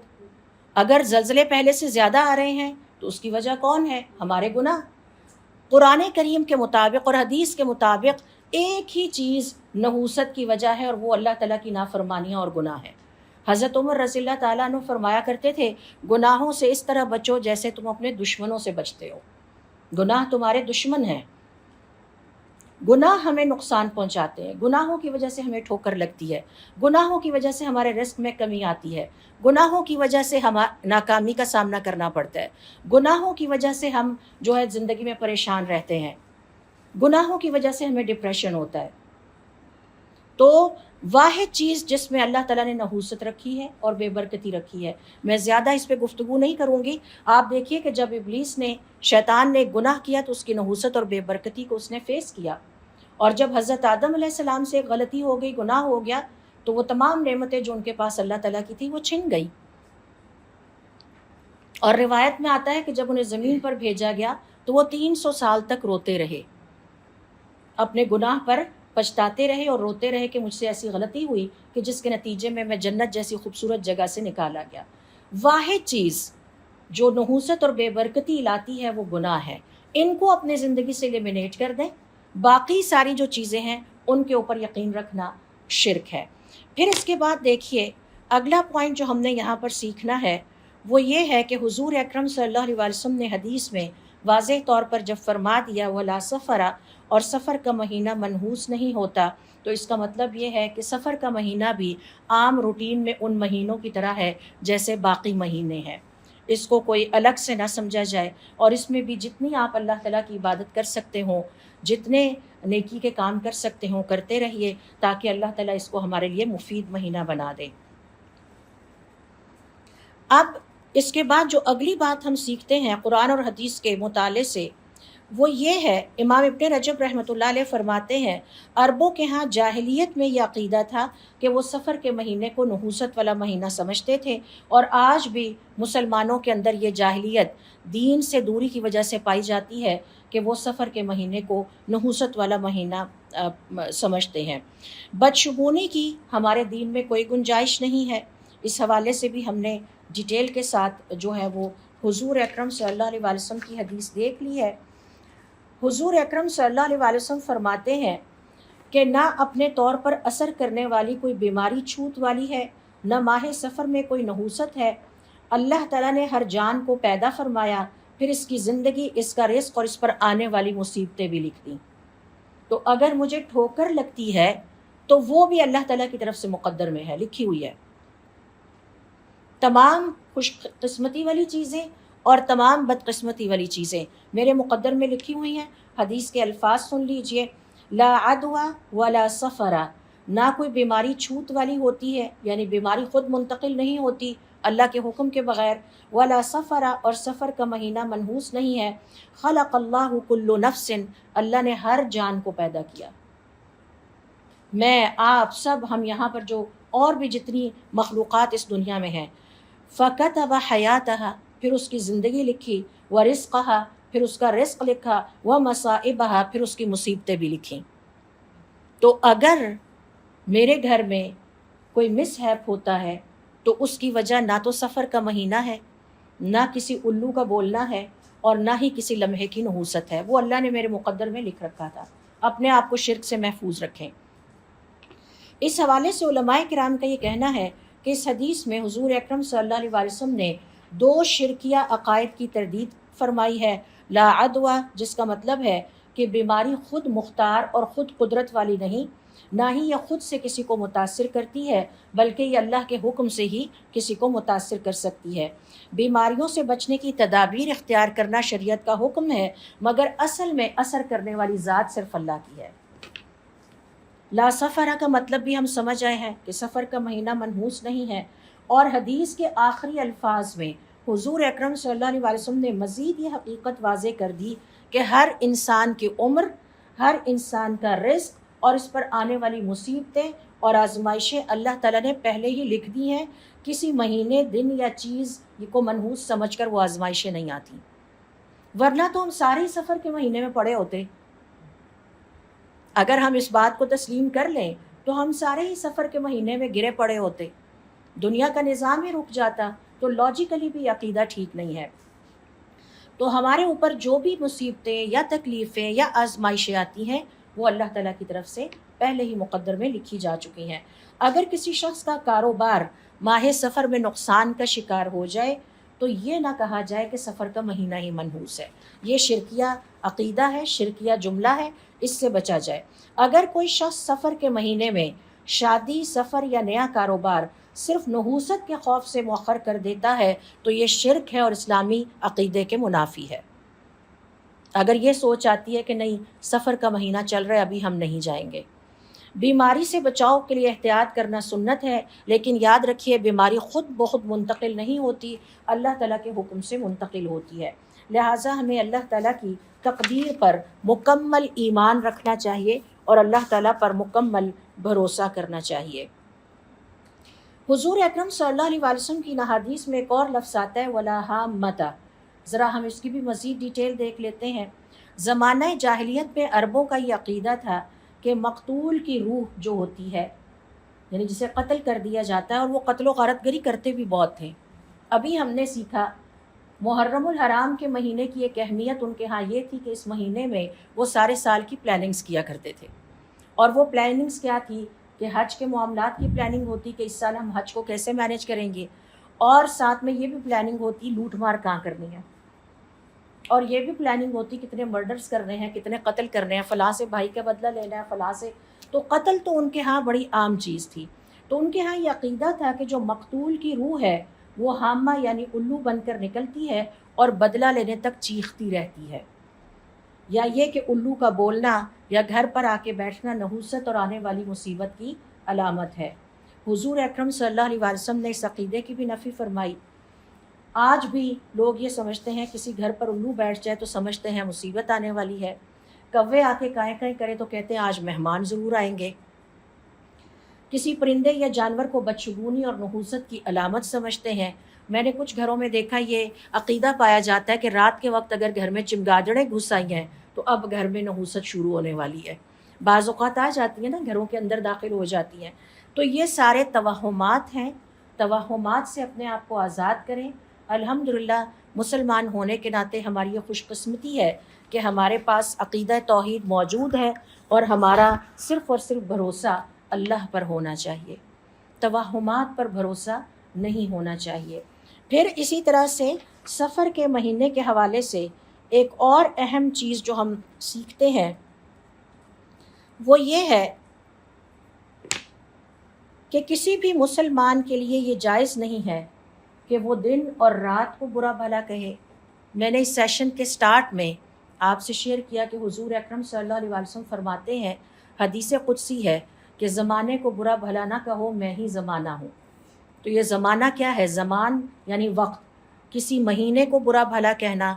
اگر زلزلے پہلے سے زیادہ آ رہے ہیں تو اس کی وجہ کون ہے؟ ہمارے گناہ. قرآن کریم کے مطابق اور حدیث کے مطابق ایک ہی چیز نحوست کی وجہ ہے، اور وہ اللہ تعالیٰ کی نافرمانیاں اور گناہ ہے. حضرت عمر رضی اللہ تعالیٰ عنہ فرمایا کرتے تھے گناہوں سے اس طرح بچو جیسے تم اپنے دشمنوں سے بچتے ہو. گناہ تمہارے دشمن ہیں. گناہ ہمیں نقصان پہنچاتے ہیں، گناہوں کی وجہ سے ہمیں ٹھوکر لگتی ہے، گناہوں کی وجہ سے ہمارے رزق میں کمی آتی ہے، گناہوں کی وجہ سے ہم ناکامی کا سامنا کرنا پڑتا ہے، گناہوں کی وجہ سے ہم جو ہے زندگی میں پریشان رہتے ہیں، گناہوں کی وجہ سے ہمیں ڈپریشن ہوتا ہے. تو واحد چیز جس میں اللہ تعالیٰ نے نحوست رکھی ہے اور بے برکتی رکھی ہے. میں زیادہ اس پہ گفتگو نہیں کروں گی. آپ دیکھیے کہ جب ابلیس نے، شیطان نے گناہ کیا تو اس کی نحوست اور بے برکتی کو اس نے فیس کیا، اور جب حضرت آدم علیہ السلام سے غلطی ہو گئی، گناہ ہو گیا، تو وہ تمام نعمتیں جو ان کے پاس اللہ تعالیٰ کی تھی وہ چھن گئی. اور روایت میں آتا ہے کہ جب انہیں زمین پر بھیجا گیا تو وہ 300 سال تک روتے رہے، اپنے گناہ پر پچھتاتے رہے اور روتے رہے کہ مجھ سے ایسی غلطی ہوئی کہ جس کے نتیجے میں جنت جیسی خوبصورت جگہ سے نکالا گیا. واحد چیز جو نحوست اور بے برکتی لاتی ہے وہ گناہ ہے. ان کو اپنے زندگی سے ایلیمنیٹ کر دیں، باقی ساری جو چیزیں ہیں ان کے اوپر یقین رکھنا شرک ہے. پھر اس کے بعد دیکھیے اگلا پوائنٹ جو ہم نے یہاں پر سیکھنا ہے وہ یہ ہے کہ حضور اکرم صلی اللہ علیہ وسلم نے حدیث میں واضح طور پر جب فرما دیا وَلَا سَفَرَ، اور سفر کا مہینہ منحوس نہیں ہوتا، تو اس کا مطلب یہ ہے کہ سفر کا مہینہ بھی عام روٹین میں ان مہینوں کی طرح ہے جیسے باقی مہینے ہیں. اس کو کوئی الگ سے نہ سمجھا جائے، اور اس میں بھی جتنی آپ اللہ تعالیٰ کی عبادت کر سکتے ہوں، جتنے نیکی کے کام کر سکتے ہوں کرتے رہیے، تاکہ اللہ تعالیٰ اس کو ہمارے لیے مفید مہینہ بنا دے. اب اس کے بعد جو اگلی بات ہم سیکھتے ہیں قرآن اور حدیث کے مطالعے سے وہ یہ ہے، امام ابن رجب رحمۃ اللہ علیہ فرماتے ہیں عربوں کے ہاں جاہلیت میں یہ عقیدہ تھا کہ وہ سفر کے مہینے کو نحوست والا مہینہ سمجھتے تھے، اور آج بھی مسلمانوں کے اندر یہ جاہلیت دین سے دوری کی وجہ سے پائی جاتی ہے کہ وہ سفر کے مہینے کو نحوست والا مہینہ سمجھتے ہیں. بدشگونی کی ہمارے دین میں کوئی گنجائش نہیں ہے. اس حوالے سے بھی ہم نے ڈیٹیل کے ساتھ جو ہے وہ حضور اکرم صلی اللہ علیہ وسلم کی حدیث دیکھ لی ہے. حضور اکرم صلی اللہ علیہ وسلم فرماتے ہیں کہ نہ اپنے طور پر اثر کرنے والی کوئی بیماری چھوت والی ہے، نہ ماہ سفر میں کوئی نحوست ہے. اللہ تعالیٰ نے ہر جان کو پیدا فرمایا، پھر اس کی زندگی، اس کا رزق اور اس پر آنے والی مصیبتیں بھی لکھ دیں. تو اگر مجھے ٹھوکر لگتی ہے تو وہ بھی اللہ تعالیٰ کی طرف سے مقدر میں ہے، لکھی ہوئی ہے. تمام خوش قسمتی والی چیزیں اور تمام بدقسمتی والی چیزیں میرے مقدر میں لکھی ہوئی ہیں. حدیث کے الفاظ سن لیجئے، لا عدوى ولا سفر، نہ کوئی بیماری چھوت والی ہوتی ہے، یعنی بیماری خود منتقل نہیں ہوتی اللہ کے حکم کے بغیر، ولا سفر، اور سفر کا مہینہ منحوس نہیں ہے. خلق اللہ کل نفس، اللہ نے ہر جان کو پیدا کیا. میں، آپ سب، ہم یہاں پر جو اور بھی جتنی مخلوقات اس دنیا میں ہیں، فَكَتَبَ حَيَاتَهَا، پھر اس کی زندگی لکھی، وَرِزْقَهَا، پھر اس کا رزق لکھا، وَمَصَائِبَهَا، پھر اس کی مصیبتیں بھی لکھیں۔ تو اگر میرے گھر میں کوئی مس ہیپ ہوتا ہے تو اس کی وجہ نہ تو سفر کا مہینہ ہے، نہ کسی الو کا بولنا ہے، اور نہ ہی کسی لمحے کی نحوست ہے، وہ اللہ نے میرے مقدر میں لکھ رکھا تھا۔ اپنے آپ کو شرک سے محفوظ رکھیں۔ اس حوالے سے علماء کرام کا یہ کہنا ہے کہ اس حدیث میں حضور اکرم صلی اللہ علیہ وسلم نے 2 شرکیہ عقائد کی تردید فرمائی ہے۔ لا عدوہ، جس کا مطلب ہے کہ بیماری خود مختار اور خود قدرت والی نہیں، نہ ہی یہ خود سے کسی کو متاثر کرتی ہے، بلکہ یہ اللہ کے حکم سے ہی کسی کو متاثر کر سکتی ہے۔ بیماریوں سے بچنے کی تدابیر اختیار کرنا شریعت کا حکم ہے، مگر اصل میں اثر کرنے والی ذات صرف اللہ کی ہے۔ لا سفرہ کا مطلب بھی ہم سمجھ آئے ہیں کہ سفر کا مہینہ منحوس نہیں ہے، اور حدیث کے آخری الفاظ میں حضور اکرم صلی اللہ علیہ وسلم نے مزید یہ حقیقت واضح کر دی کہ ہر انسان کی عمر، ہر انسان کا رزق اور اس پر آنے والی مصیبتیں اور آزمائشیں اللہ تعالیٰ نے پہلے ہی لکھ دی ہیں۔ کسی مہینے، دن یا چیز کو منحوس سمجھ کر وہ آزمائشیں نہیں آتی، ورنہ تو ہم سارے ہی سفر کے مہینے میں پڑے ہوتے۔ اگر ہم اس بات کو تسلیم کر لیں تو ہم سارے ہی سفر کے مہینے میں گرے پڑے ہوتے، دنیا کا نظام ہی رک جاتا، تو لاجیکلی بھی عقیدہ ٹھیک نہیں ہے۔ تو ہمارے اوپر جو بھی مصیبتیں یا تکلیفیں یا آزمائشیں آتی ہیں وہ اللہ تعالیٰ کی طرف سے پہلے ہی مقدر میں لکھی جا چکی ہیں۔ اگر کسی شخص کا کاروبار ماہ سفر میں نقصان کا شکار ہو جائے تو یہ نہ کہا جائے کہ سفر کا مہینہ ہی منحوس ہے، یہ شرکیہ عقیدہ ہے، شرکیہ جملہ ہے، اس سے بچا جائے۔ اگر کوئی شخص سفر کے مہینے میں شادی، سفر یا نیا کاروبار صرف نحوست کے خوف سے مؤخر کر دیتا ہے تو یہ شرک ہے اور اسلامی عقیدے کے منافی ہے۔ اگر یہ سوچ آتی ہے کہ نہیں سفر کا مہینہ چل رہا ہے ابھی ہم نہیں جائیں گے۔ بیماری سے بچاؤ کے لیے احتیاط کرنا سنت ہے، لیکن یاد رکھیے بیماری خود بخود منتقل نہیں ہوتی، اللہ تعالیٰ کے حکم سے منتقل ہوتی ہے۔ لہٰذا ہمیں اللہ تعالیٰ کی تقدیر پر مکمل ایمان رکھنا چاہیے اور اللہ تعالیٰ پر مکمل بھروسہ کرنا چاہیے۔ حضور اکرم صلی اللہ علیہ وسلم کی حدیث میں ایک اور لفظ آتا ہے ولا ہامۃ، ذرا ہم اس کی بھی مزید ڈیٹیل دیکھ لیتے ہیں۔ زمانہ جاہلیت میں عربوں کا یہ عقیدہ تھا کہ مقتول کی روح جو ہوتی ہے، یعنی جسے قتل کر دیا جاتا ہے، اور وہ قتل و غارت گری کرتے بھی بہت تھے۔ ابھی ہم نے سیکھا محرم الحرام کے مہینے کی ایک اہمیت ان کے ہاں یہ تھی کہ اس مہینے میں وہ سارے سال کی پلاننگز کیا کرتے تھے، اور وہ پلاننگز کیا تھی کہ حج کے معاملات کی پلاننگ ہوتی کہ اس سال ہم حج کو کیسے مینیج کریں گے، اور ساتھ میں یہ بھی پلاننگ ہوتی لوٹ مار کہاں کرنی ہے، اور یہ بھی پلاننگ ہوتی کتنے مرڈرز کرنے ہیں، کتنے قتل کرنے ہیں، فلاں سے بھائی کا بدلہ لینا ہے، فلاں سے۔ تو قتل تو ان کے ہاں بڑی عام چیز تھی۔ تو ان کے ہاں یہ عقیدہ تھا کہ جو مقتول کی روح ہے وہ ہامہ یعنی الو بن کر نکلتی ہے اور بدلہ لینے تک چیختی رہتی ہے، یا یہ کہ الو کا بولنا یا گھر پر آ کے بیٹھنا نحوست اور آنے والی مصیبت کی علامت ہے۔ حضور اکرم صلی اللہ علیہ وسلم نے اس عقیدے کی بھی نفی فرمائی۔ آج بھی لوگ یہ سمجھتے ہیں کسی گھر پر الو بیٹھ جائے تو سمجھتے ہیں مصیبت آنے والی ہے، کوے آ کے کائیں کائیں کرے تو کہتے ہیں آج مہمان ضرور آئیں گے، کسی پرندے یا جانور کو بدشگونی اور نحوست کی علامت سمجھتے ہیں۔ میں نے کچھ گھروں میں دیکھا یہ عقیدہ پایا جاتا ہے کہ رات کے وقت اگر گھر میں چمگادڑیں گھس آئی ہیں تو اب گھر میں نحوست شروع ہونے والی ہے، بعض اوقات آ جاتی ہیں نا، گھروں کے اندر داخل ہو جاتی ہیں۔ تو یہ سارے توہمات ہیں، توہمات سے اپنے آپ کو آزاد کریں۔ الحمدللہ مسلمان ہونے کے ناطے ہماری یہ خوش قسمتی ہے کہ ہمارے پاس عقیدہ توحید موجود ہے، اور ہمارا صرف اور صرف بھروسہ اللہ پر ہونا چاہیے، توہمات پر بھروسہ نہیں ہونا چاہیے۔ پھر اسی طرح سے سفر کے مہینے کے حوالے سے ایک اور اہم چیز جو ہم سیکھتے ہیں وہ یہ ہے کہ کسی بھی مسلمان کے لیے یہ جائز نہیں ہے کہ وہ دن اور رات کو برا بھلا کہے۔ میں نے اس سیشن کے سٹارٹ میں آپ سے شیئر کیا کہ حضور اکرم صلی اللہ علیہ وسلم فرماتے ہیں، حدیث قدسی ہے کہ زمانے کو برا بھلا نہ کہو، میں ہی زمانہ ہوں۔ تو یہ زمانہ کیا ہے؟ زمان یعنی وقت، کسی مہینے کو برا بھلا کہنا،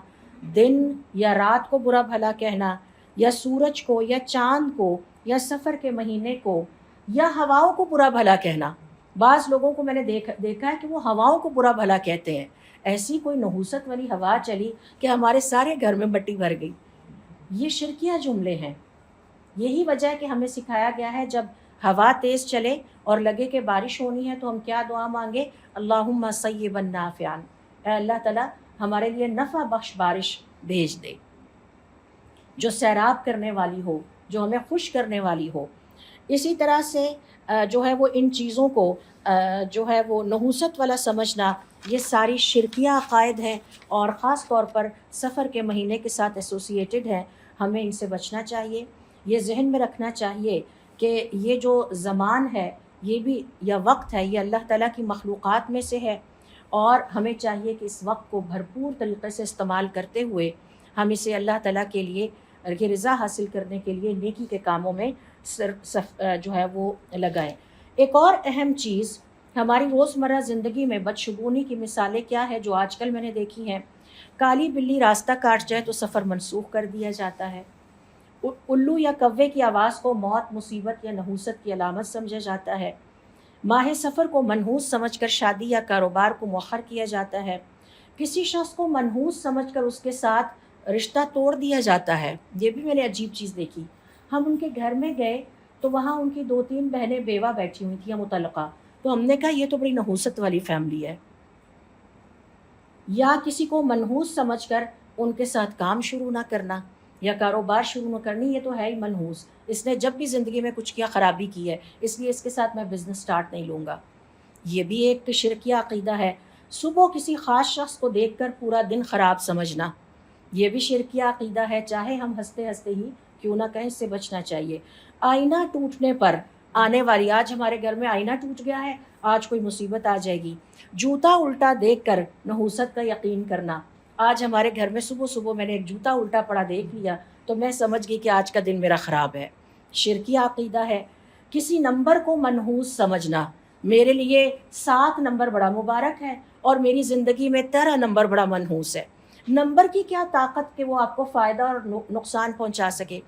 دن یا رات کو برا بھلا کہنا، یا سورج کو یا چاند کو یا سفر کے مہینے کو یا ہواؤں کو برا بھلا کہنا۔ بعض لوگوں کو میں نے دیکھا ہے کہ وہ ہواؤں کو برا بھلا کہتے ہیں، ایسی کوئی نحوست والی ہوا چلی کہ ہمارے سارے گھر میں مٹی بھر گئی. یہ شرکیہ جملے ہیں. یہی وجہ ہے کہ ہمیں سکھایا گیا ہے جب ہوا تیز چلے اور لگے کہ بارش ہونی ہے تو ہم کیا دعا مانگے؟ اللہم صیبا نافعا، اے اللہ تعالیٰ ہمارے لیے نفع بخش بارش بھیج دے، جو سیراب کرنے والی ہو، جو ہمیں خوش کرنے والی ہو. اسی طرح سے جو ہے وہ ان چیزوں کو جو ہے وہ نحوست والا سمجھنا، یہ ساری شرکیہ عقائد ہیں اور خاص طور پر سفر کے مہینے کے ساتھ ایسوسیٹڈ ہیں. ہمیں ان سے بچنا چاہیے. یہ ذہن میں رکھنا چاہیے کہ یہ جو زمان ہے یہ بھی یا وقت ہے، یہ اللہ تعالیٰ کی مخلوقات میں سے ہے، اور ہمیں چاہیے کہ اس وقت کو بھرپور طریقے سے استعمال کرتے ہوئے ہم اسے اللہ تعالیٰ کے لیے کی رضا حاصل کرنے کے لیے نیکی کے کاموں میں جو ہے وہ لگائیں. ایک اور اہم چیز ہماری روزمرہ زندگی میں بدشگونی کی مثالیں کیا ہے جو آج کل میں نے دیکھی ہیں. کالی بلی راستہ کاٹ جائے تو سفر منسوخ کر دیا جاتا ہے. الو یا کوے کی آواز کو موت، مصیبت یا نحوست کی علامت سمجھا جاتا ہے. ماہ سفر کو منحوس سمجھ کر شادی یا کاروبار کو مؤخر کیا جاتا ہے. کسی شخص کو منحوس سمجھ کر اس کے ساتھ رشتہ توڑ دیا جاتا ہے. یہ بھی میں نے عجیب چیز دیکھی. ہم ان کے گھر میں گئے تو وہاں ان کی 2-3 بہنیں بیوہ بیٹھی ہوئی تھیں مطلقہ، تو ہم نے کہا یہ تو بڑی نحوست والی فیملی ہے. یا کسی کو منحوس سمجھ کر ان کے ساتھ کام شروع نہ کرنا یا کاروبار شروع نہ کرنی، یہ تو ہے ہی منحوس. اس نے جب بھی زندگی میں کچھ کیا خرابی کی ہے، اس لیے اس کے ساتھ میں بزنس سٹارٹ نہیں لوں گا. یہ بھی ایک شرکیہ عقیدہ ہے. صبح کسی خاص شخص کو دیکھ کر پورا دن خراب سمجھنا، یہ بھی شرکیہ عقیدہ ہے، چاہے ہم ہنستے ہنستے ہی کیوں نہ کہیں. اس سے بچنا چاہیے. آئینہ ٹوٹنے پر آنے والی، آج ہمارے گھر میں آئینہ ٹوٹ گیا ہے، آج کوئی مصیبت آ جائے گی. جوتا الٹا دیکھ کر نحوست کا یقین کرنا. آج ہمارے گھر میں صبح میں نے ایک جوتا الٹا پڑا دیکھ لیا تو میں سمجھ گئی کہ آج کا دن میرا خراب ہے. شرکیہ عقیدہ ہے. کسی نمبر کو منحوس سمجھنا، میرے لیے 7 نمبر بڑا مبارک ہے اور میری زندگی میں 13 نمبر بڑا منحوس ہے. نمبر کی کیا طاقت کہ وہ آپ کو فائدہ اور نقصان پہنچا سکے.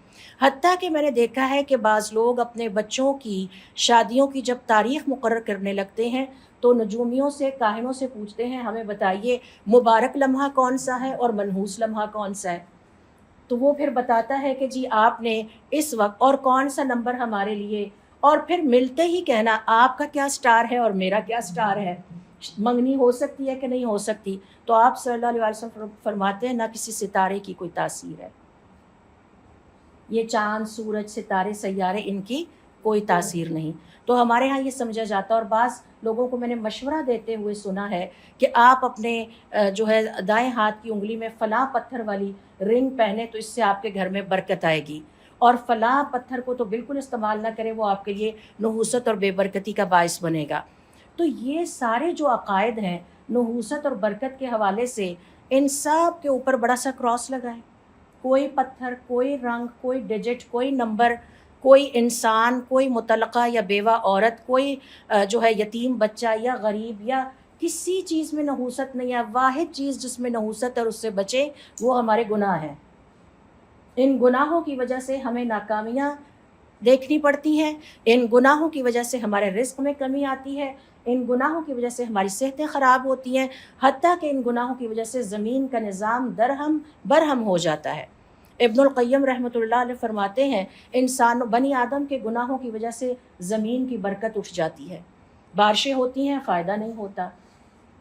حتیٰ کہ میں نے دیکھا ہے کہ بعض لوگ اپنے بچوں کی شادیوں کی جب تاریخ مقرر کرنے لگتے ہیں تو نجومیوں سے، کاہنوں سے پوچھتے ہیں ہمیں بتائیے مبارک لمحہ کون سا ہے اور منحوس لمحہ کون سا ہے. تو وہ پھر بتاتا ہے کہ جی آپ نے اس وقت اور کون سا نمبر ہمارے لیے، اور پھر ملتے ہی کہنا آپ کا کیا سٹار ہے اور میرا کیا سٹار ہے، منگنی ہو سکتی ہے کہ نہیں ہو سکتی. تو آپ صلی اللہ علیہ وسلم فرماتے ہیں نہ کسی ستارے کی کوئی تاثیر ہے. یہ چاند، سورج، ستارے، سیارے، ان کی کوئی تاثیر نہیں. تو ہمارے ہاں یہ سمجھا جاتا ہے. اور بعض لوگوں کو میں نے مشورہ دیتے ہوئے سنا ہے کہ آپ اپنے جو ہے دائیں ہاتھ کی انگلی میں فلاں پتھر والی رنگ پہنے تو اس سے آپ کے گھر میں برکت آئے گی، اور فلاں پتھر کو تو بالکل استعمال نہ کرے، وہ آپ کے لیے نحوست اور بے برکتی کا باعث بنے گا. تو یہ سارے جو عقائد ہیں نحوست اور برکت کے حوالے سے، ان سب کے اوپر بڑا سا کراس لگائیں. کوئی پتھر، کوئی رنگ، کوئی ڈیجٹ، کوئی نمبر، کوئی انسان، کوئی مطلقہ یا بیوہ عورت، کوئی جو ہے یتیم بچہ یا غریب، یا کسی چیز میں نحوست نہیں ہے. واحد چیز جس میں نحوست اور اس سے بچے وہ ہمارے گناہ ہیں. ان گناہوں کی وجہ سے ہمیں ناکامیاں دیکھنی پڑتی ہیں، ان گناہوں کی وجہ سے ہمارے رزق میں کمی آتی ہے، ان گناہوں کی وجہ سے ہماری صحتیں خراب ہوتی ہیں، حتیٰ کہ ان گناہوں کی وجہ سے زمین کا نظام درہم برہم ہو جاتا ہے. ابن القیم رحمۃ اللہ علیہ فرماتے ہیں بنی آدم کے گناہوں کی وجہ سے زمین کی برکت اٹھ جاتی ہے، بارشیں ہوتی ہیں فائدہ نہیں ہوتا،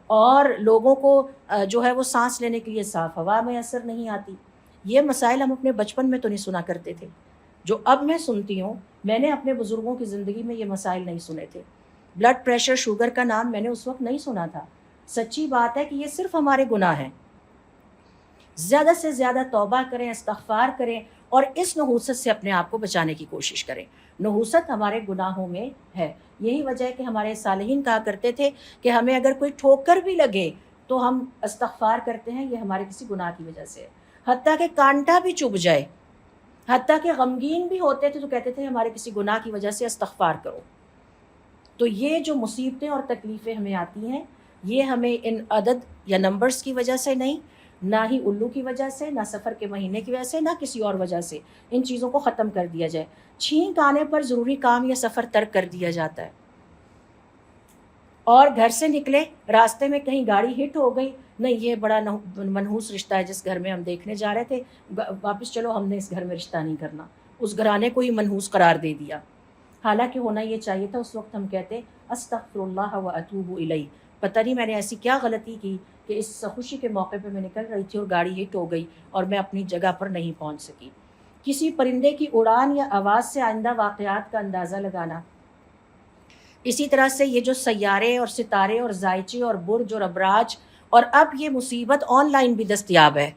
اور لوگوں کو جو ہے وہ سانس لینے کے لیے صاف ہوا میسر نہیں آتی. یہ مسائل ہم اپنے بچپن میں تو نہیں سنا کرتے تھے، جو اب میں سنتی ہوں. میں نے اپنے بزرگوں کی زندگی میں یہ مسائل نہیں سنے تھے. بلڈ پریشر، شوگر کا نام میں نے اس وقت نہیں سنا تھا. سچی بات ہے کہ یہ صرف ہمارے گناہ ہیں. زیادہ سے زیادہ توبہ کریں، استغفار کریں، اور اس نحوست سے اپنے آپ کو بچانے کی کوشش کریں. نحوست ہمارے گناہوں میں ہے. یہی وجہ ہے کہ ہمارے صالحین کہا کرتے تھے کہ ہمیں اگر کوئی ٹھوکر بھی لگے تو ہم استغفار کرتے ہیں، یہ ہمارے کسی گناہ کی وجہ سے ہے. حتیٰ کہ کانٹا بھی چبھ جائے، حتیٰ کہ غمگین بھی ہوتے تھے تو کہتے تھے ہمارے کسی گناہ کی وجہ سے استغفار کرو. تو یہ جو مصیبتیں اور تکلیفیں ہمیں آتی ہیں، یہ ہمیں ان عدد یا نمبرز کی وجہ سے نہیں، نہ ہی الو کی وجہ سے، نہ سفر کے مہینے کی وجہ سے، نہ کسی اور وجہ سے. ان چیزوں کو ختم کر دیا جائے. چھینک آنے پر ضروری کام یا سفر ترک کر دیا جاتا ہے. اور گھر سے نکلے، راستے میں کہیں گاڑی ہٹ ہو گئی، نہیں یہ بڑا منحوس رشتہ ہے جس گھر میں ہم دیکھنے جا رہے تھے، واپس چلو ہم نے اس گھر میں رشتہ نہیں کرنا، اس گھرانے کو ہی منحوس قرار دے دیا، حالانکہ ہونا یہ چاہیے تھا اس وقت ہم کہتے استغفر اللہ و اتوب الیہ، پتہ نہیں میں نے ایسی کیا غلطی کی کہ اس خوشی کے موقع پہ میں نکل رہی تھی اور گاڑی ہٹ ہو گئی اور میں اپنی جگہ پر نہیں پہنچ سکی۔ کسی پرندے کی اڑان یا آواز سے آئندہ واقعات کا اندازہ لگانا۔ اسی طرح سے یہ جو سیارے اور ستارے اور ذائچے اور برج اور ابراج، اور اب یہ مصیبت آن لائن بھی دستیاب ہے،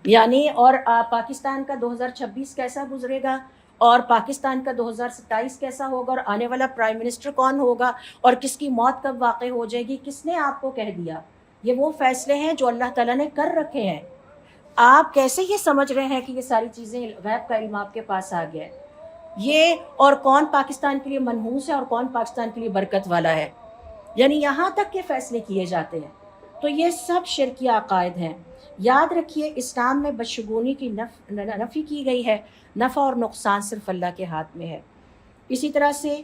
یعنی اور پاکستان کا 2026 کیسا گزرے گا، اور پاکستان کا 2027 کیسا ہوگا، اور آنے والا پرائم منسٹر کون ہوگا، اور کس کی موت کب واقع ہو جائے گی، کس نے آپ کو کہہ دیا؟ یہ وہ فیصلے ہیں جو اللہ تعالیٰ نے کر رکھے ہیں۔ آپ کیسے یہ سمجھ رہے ہیں کہ یہ ساری چیزیں غیب کا علم آپ کے پاس آ گیا ہے؟ یہ اور کون پاکستان کے لیے منحوس ہے اور کون پاکستان کے لیے برکت والا ہے، یعنی یہاں تک کے فیصلے کیے جاتے ہیں۔ تو یہ سب شرکی عقائد ہیں۔ یاد رکھیے اسلام میں بدشگونی کی نفی کی گئی ہے، نفع اور نقصان صرف اللہ کے ہاتھ میں ہے۔ اسی طرح سے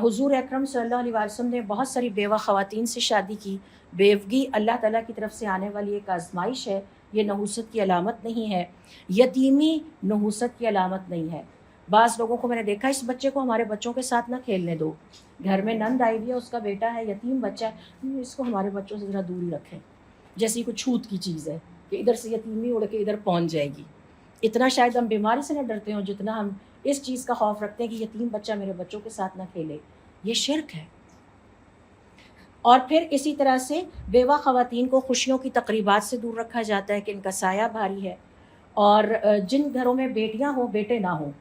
حضور اکرم صلی اللہ علیہ وسلم نے بہت ساری بیوہ خواتین سے شادی کی۔ بیوگی اللہ تعالیٰ کی طرف سے آنے والی ایک آزمائش ہے، یہ نحوست کی علامت نہیں ہے۔ یتیمی نحوست کی علامت نہیں ہے۔ بعض لوگوں کو میں نے دیکھا اس بچے کو ہمارے بچوں کے ساتھ نہ کھیلنے دو، گھر میں نند آئی ہوئی ہے، اس کا بیٹا ہے، یتیم بچہ ہے، اس کو ہمارے بچوں سے ذرا دور ہی رکھیں، جیسی کوئی چھوت کی چیز ہے کہ ادھر سے یتیمی اڑ کے ادھر پہنچ جائے گی۔ اتنا شاید ہم بیماری سے نہ ڈرتے ہوں جتنا ہم اس چیز کا خوف رکھتے ہیں کہ یتیم بچہ میرے بچوں کے ساتھ نہ کھیلے۔ یہ شرک ہے۔ اور پھر اسی طرح سے بیوہ خواتین کو خوشیوں کی تقریبات سے دور رکھا جاتا ہے کہ ان کا سایہ بھاری ہے، اور جن گھروں میں بیٹیاں ہوں بیٹے نہ ہوں،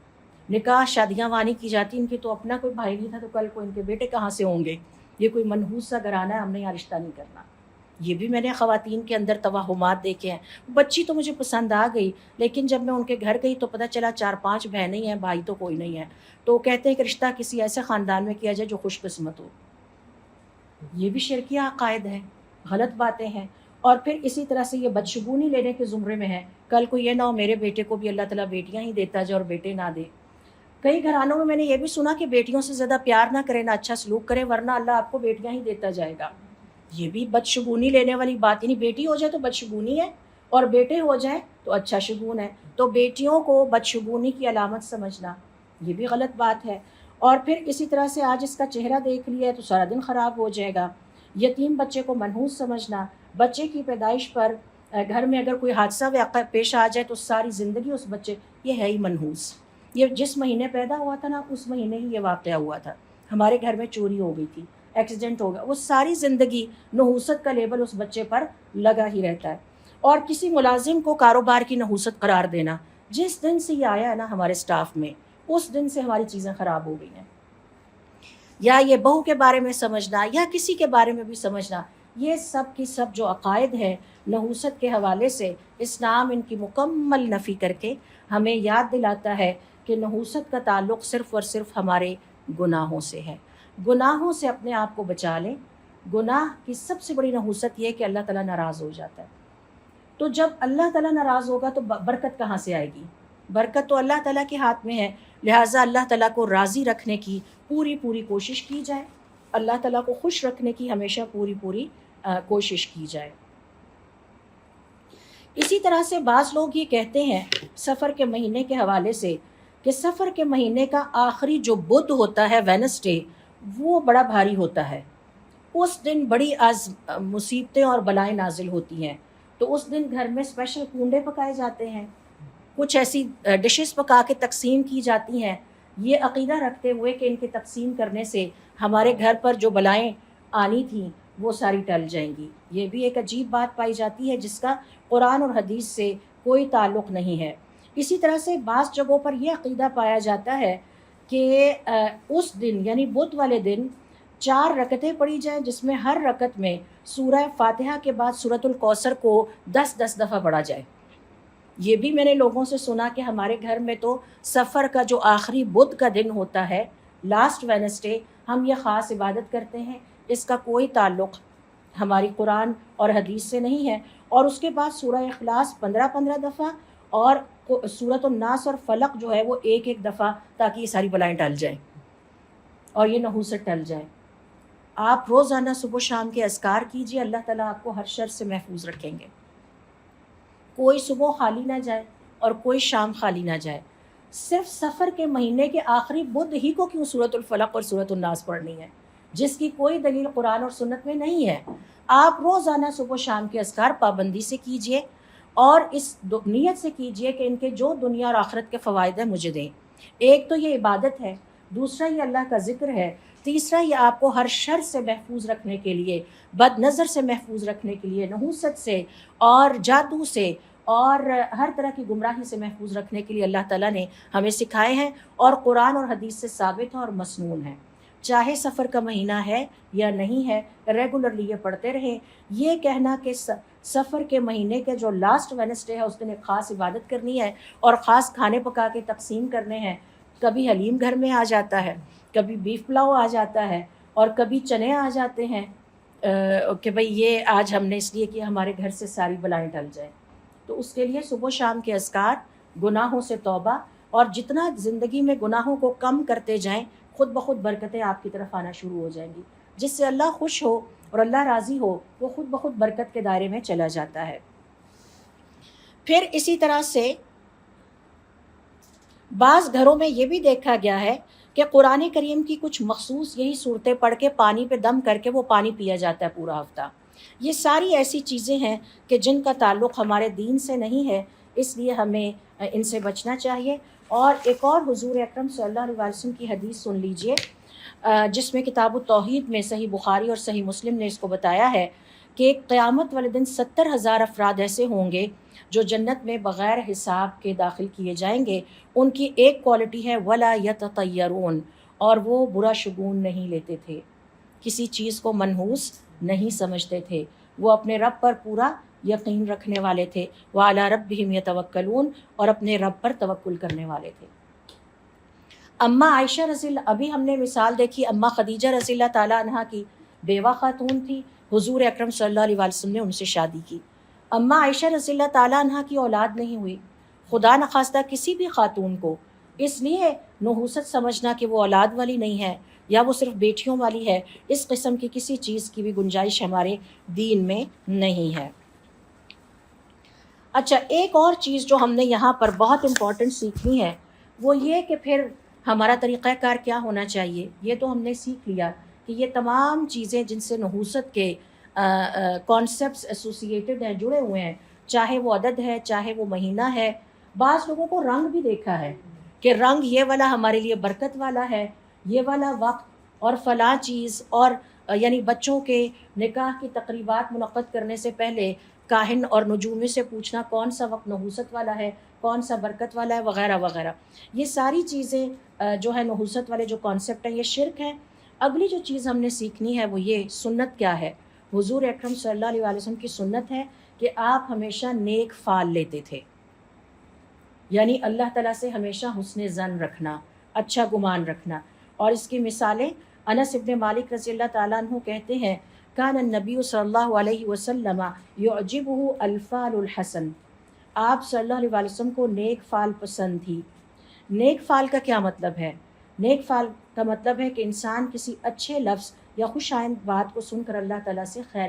نکاح شادیاں وانی کی جاتی، ان کے تو اپنا کوئی بھائی نہیں تھا تو کل کو ان کے بیٹے کہاں سے ہوں گے، یہ کوئی منحوس سا گھرانہ ہے، ہم نے یہاں رشتہ نہیں کرنا۔ یہ بھی میں نے خواتین کے اندر توہمات دیکھے ہیں۔ بچی تو مجھے پسند آ گئی، لیکن جب میں ان کے گھر گئی تو پتہ چلا 4-5 بہنیں ہیں، بھائی تو کوئی نہیں ہے، تو کہتے ہیں کہ رشتہ کسی ایسے خاندان میں کیا جائے جو خوش قسمت ہو۔ یہ بھی شرکیہ عقائد ہیں، غلط باتیں ہیں۔ اور پھر اسی طرح سے یہ بدشگونی لینے کے زمرے میں ہے، کل کو یہ نہ ہو میرے بیٹے کو بھی اللہ تعالیٰ بیٹیاں ہی دیتا جائے اور بیٹے نہ دے۔ کئی گھرانوں میں نے یہ بھی سنا کہ بیٹیوں سے زیادہ پیار نہ کرے، نہ اچھا سلوک کرے، ورنہ اللہ آپ کو بیٹیاں ہی دیتا جائے گا۔ یہ بھی بدشگونی لینے والی بات، یعنی بیٹی ہو جائے تو بدشگونی ہے اور بیٹے ہو جائیں تو اچھا شگون ہے، تو بیٹیوں کو بدشگونی کی علامت سمجھنا یہ بھی غلط بات ہے۔ اور پھر اسی طرح سے آج اس کا چہرہ دیکھ لیا تو سارا دن خراب ہو جائے گا۔ یتیم بچے کو منحوس سمجھنا، بچے کی پیدائش پر گھر میں اگر کوئی حادثہ واقع پیش آ جائے تو ساری زندگی اس بچے، یہ ہے ہی منحوس، یہ جس مہینے پیدا ہوا تھا نا اس مہینے ہی یہ واقعہ ہوا تھا، ہمارے گھر میں چوری ہو گئی تھی، ایکسیڈنٹ ہو گیا، وہ ساری زندگی نحوست کا لیبل اس بچے پر لگا ہی رہتا ہے۔ اور کسی ملازم کو کاروبار کی نحوست قرار دینا، جس دن سے یہ آیا ہے نا ہمارے سٹاف میں اس دن سے ہماری چیزیں خراب ہو گئی ہیں۔ یا یہ بہو کے بارے میں سمجھنا یا کسی کے بارے میں بھی سمجھنا، یہ سب کی سب جو عقائد ہیں نحوست کے حوالے سے، اسلام ان کی مکمل نفی کر کے ہمیں یاد دلاتا ہے کہ نحوست کا تعلق صرف اور صرف ہمارے گناہوں سے ہے۔ گناہوں سے اپنے آپ کو بچا لیں۔ گناہ کی سب سے بڑی نحوست یہ ہے کہ اللہ تعالیٰ ناراض ہو جاتا ہے، تو جب اللہ تعالیٰ ناراض ہوگا تو برکت کہاں سے آئے گی؟ برکت تو اللہ تعالیٰ کے ہاتھ میں ہے، لہٰذا اللہ تعالیٰ کو راضی رکھنے کی پوری کوشش کی جائے، اللہ تعالیٰ کو خوش رکھنے کی ہمیشہ پوری کوشش کی جائے۔ اسی طرح سے بعض لوگ یہ کہتے ہیں سفر کے مہینے کے حوالے سے کہ سفر کے مہینے کا آخری جو بدھ ہوتا ہے وینسڈے، وہ بڑا بھاری ہوتا ہے، اس دن بڑی مصیبتیں اور بلائیں نازل ہوتی ہیں، تو اس دن گھر میں اسپیشل کنڈے پکائے جاتے ہیں، کچھ ایسی ڈشز پکا کے تقسیم کی جاتی ہیں، یہ عقیدہ رکھتے ہوئے کہ ان کے تقسیم کرنے سے ہمارے گھر پر جو بلائیں آنی تھیں وہ ساری ٹل جائیں گی۔ یہ بھی ایک عجیب بات پائی جاتی ہے جس کا قرآن اور حدیث سے کوئی تعلق نہیں ہے۔ اسی طرح سے بعض جگہوں پر یہ عقیدہ پایا جاتا ہے کہ اس دن یعنی بدھ والے دن 4 رکعتیں پڑھی جائیں، جس میں ہر رکعت میں سورہ فاتحہ کے بعد سورۃ الکوثر کو 10 دفعہ پڑھا جائے۔ یہ بھی میں نے لوگوں سے سنا کہ ہمارے گھر میں تو سفر کا جو آخری بدھ کا دن ہوتا ہے، لاسٹ وینسڈے، ہم یہ خاص عبادت کرتے ہیں، اس کا کوئی تعلق ہماری قرآن اور حدیث سے نہیں ہے۔ اور اس کے بعد سورہ اخلاص 15 دفعہ اور سورۃ الناس اور فلق جو ہے وہ ایک دفعہ، تاکہ یہ ساری بلائیں ٹل جائیں اور یہ نحوست ٹل جائے۔ آپ روزانہ صبح و شام کے اذکار کیجیے، اللہ تعالیٰ آپ کو ہر شر سے محفوظ رکھیں گے۔ کوئی صبح خالی نہ جائے اور کوئی شام خالی نہ جائے۔ صرف سفر کے مہینے کے آخری بدھ ہی کو کیوں سورۃ الفلق اور سورۃ الناس پڑھنی ہے، جس کی کوئی دلیل قرآن اور سنت میں نہیں ہے؟ آپ روزانہ صبح و شام کے اذکار پابندی سے کیجیے، اور اس نیت سے کیجیے کہ ان کے جو دنیا اور آخرت کے فوائد ہیں مجھے دیں۔ ایک تو یہ عبادت ہے، دوسرا یہ اللہ کا ذکر ہے، تیسرا یہ آپ کو ہر شر سے محفوظ رکھنے کے لیے، بد نظر سے محفوظ رکھنے کے لیے، نحوست سے اور جادو سے اور ہر طرح کی گمراہی سے محفوظ رکھنے کے لیے اللہ تعالیٰ نے ہمیں سکھائے ہیں، اور قرآن اور حدیث سے ثابت ہیں اور مسنون ہیں۔ چاہے سفر کا مہینہ ہے یا نہیں ہے، ریگولرلی یہ پڑھتے رہیں۔ یہ کہنا کہ سفر کے مہینے کے جو لاسٹ وینسڈے ہے اس دن ایک خاص عبادت کرنی ہے اور خاص کھانے پکا کے تقسیم کرنے ہیں، کبھی حلیم گھر میں آ جاتا ہے، کبھی بیف پلاؤ آ جاتا ہے، اور کبھی چنے آ جاتے ہیں کہ بھئی یہ آج ہم نے اس لیے کہ ہمارے گھر سے ساری بلائیں ٹل جائیں۔ تو اس کے لیے صبح و شام کے اذکار، گناہوں سے توبہ، اور جتنا زندگی میں گناہوں کو کم کرتے جائیں، خود بخود برکتیں آپ کی طرف آنا شروع ہو جائیں گی۔ جس سے اللہ خوش ہو اور اللہ راضی ہو، وہ خود بخود برکت کے دائرے میں چلا جاتا ہے۔ پھر اسی طرح سے بعض گھروں میں یہ بھی دیکھا گیا ہے کہ قرآن کریم کی کچھ مخصوص یہی صورتیں پڑھ کے پانی پہ دم کر کے وہ پانی پیا جاتا ہے پورا ہفتہ۔ یہ ساری ایسی چیزیں ہیں کہ جن کا تعلق ہمارے دین سے نہیں ہے، اس لیے ہمیں ان سے بچنا چاہیے۔ اور ایک اور حضور اکرم صلی اللہ علیہ وسلم کی حدیث سن لیجئے، جس میں کتاب التوحید میں صحیح بخاری اور صحیح مسلم نے اس کو بتایا ہے کہ قیامت والے دن 70,000 افراد ایسے ہوں گے جو جنت میں بغیر حساب کے داخل کیے جائیں گے۔ ان کی ایک کوالٹی ہے ولا یتطیرون، اور وہ برا شگون نہیں لیتے تھے، کسی چیز کو منحوس نہیں سمجھتے تھے، وہ اپنے رب پر پورا یقین رکھنے والے تھے، وعلی ربہم یتوکلون، اور اپنے رب پر توکل کرنے والے تھے۔ اماں عائشہ رضی اللہ، ابھی ہم نے مثال دیکھی اماں خدیجہ رضی اللہ تعالیٰ عنہ کی، بیوہ خاتون تھی، حضور اکرم صلی اللہ علیہ وسلم نے ان سے شادی کی۔ اماں عائشہ رضی اللہ تعالیٰ عنہ کی اولاد نہیں ہوئی۔ خدا نخواستہ کسی بھی خاتون کو اس لیے نحوست سمجھنا کہ وہ اولاد والی نہیں ہے یا وہ صرف بیٹیوں والی ہے، اس قسم کی کسی چیز کی بھی گنجائش ہمارے دین میں نہیں ہے۔ اچھا، ایک اور چیز جو ہم نے یہاں پر بہت امپورٹنٹ سیکھنی ہے وہ یہ کہ پھر ہمارا طریقہ کار کیا ہونا چاہیے۔ یہ تو ہم نے سیکھ لیا کہ یہ تمام چیزیں جن سے نحوست کے کانسیپٹس ایسوسیٹڈ ہیں، جڑے ہوئے ہیں، چاہے وہ عدد ہے، چاہے وہ مہینہ ہے۔ بعض لوگوں کو رنگ بھی دیکھا ہے کہ رنگ یہ والا ہمارے لیے برکت والا ہے، یہ والا وقت اور فلاں چیز، اور یعنی بچوں کے نکاح کی تقریبات منعقد کرنے سے پہلے کاہن اور نجومی سے پوچھنا کون سا وقت نحوست والا ہے، کون سا برکت والا ہے، وغیرہ وغیرہ۔ یہ ساری چیزیں جو ہے نحوست والے جو کانسیپٹ ہیں، یہ شرک ہیں۔ اگلی جو چیز ہم نے سیکھنی ہے وہ یہ سنت کیا ہے۔ حضور اکرم صلی اللہ علیہ وسلم کی سنت ہے کہ آپ ہمیشہ نیک فعل لیتے تھے، یعنی اللہ تعالیٰ سے ہمیشہ حسن ظن رکھنا، اچھا گمان رکھنا۔ اور اس کی مثالیں انس ابن مالک رضی اللہ تعالیٰ عنہ کہتے ہیں کان النبی صلی اللہ علیہ وسلم یعجبہ الفعل الحسن، آپ صلی اللہ علیہ وسلم کو نیک فعل پسند تھی۔ نیک فعل کا کیا مطلب ہے؟ نیک فعل کا مطلب ہے کہ انسان کسی اچھے لفظ یا خوش آئند بات کو سن کر اللہ تعالیٰ سے خیر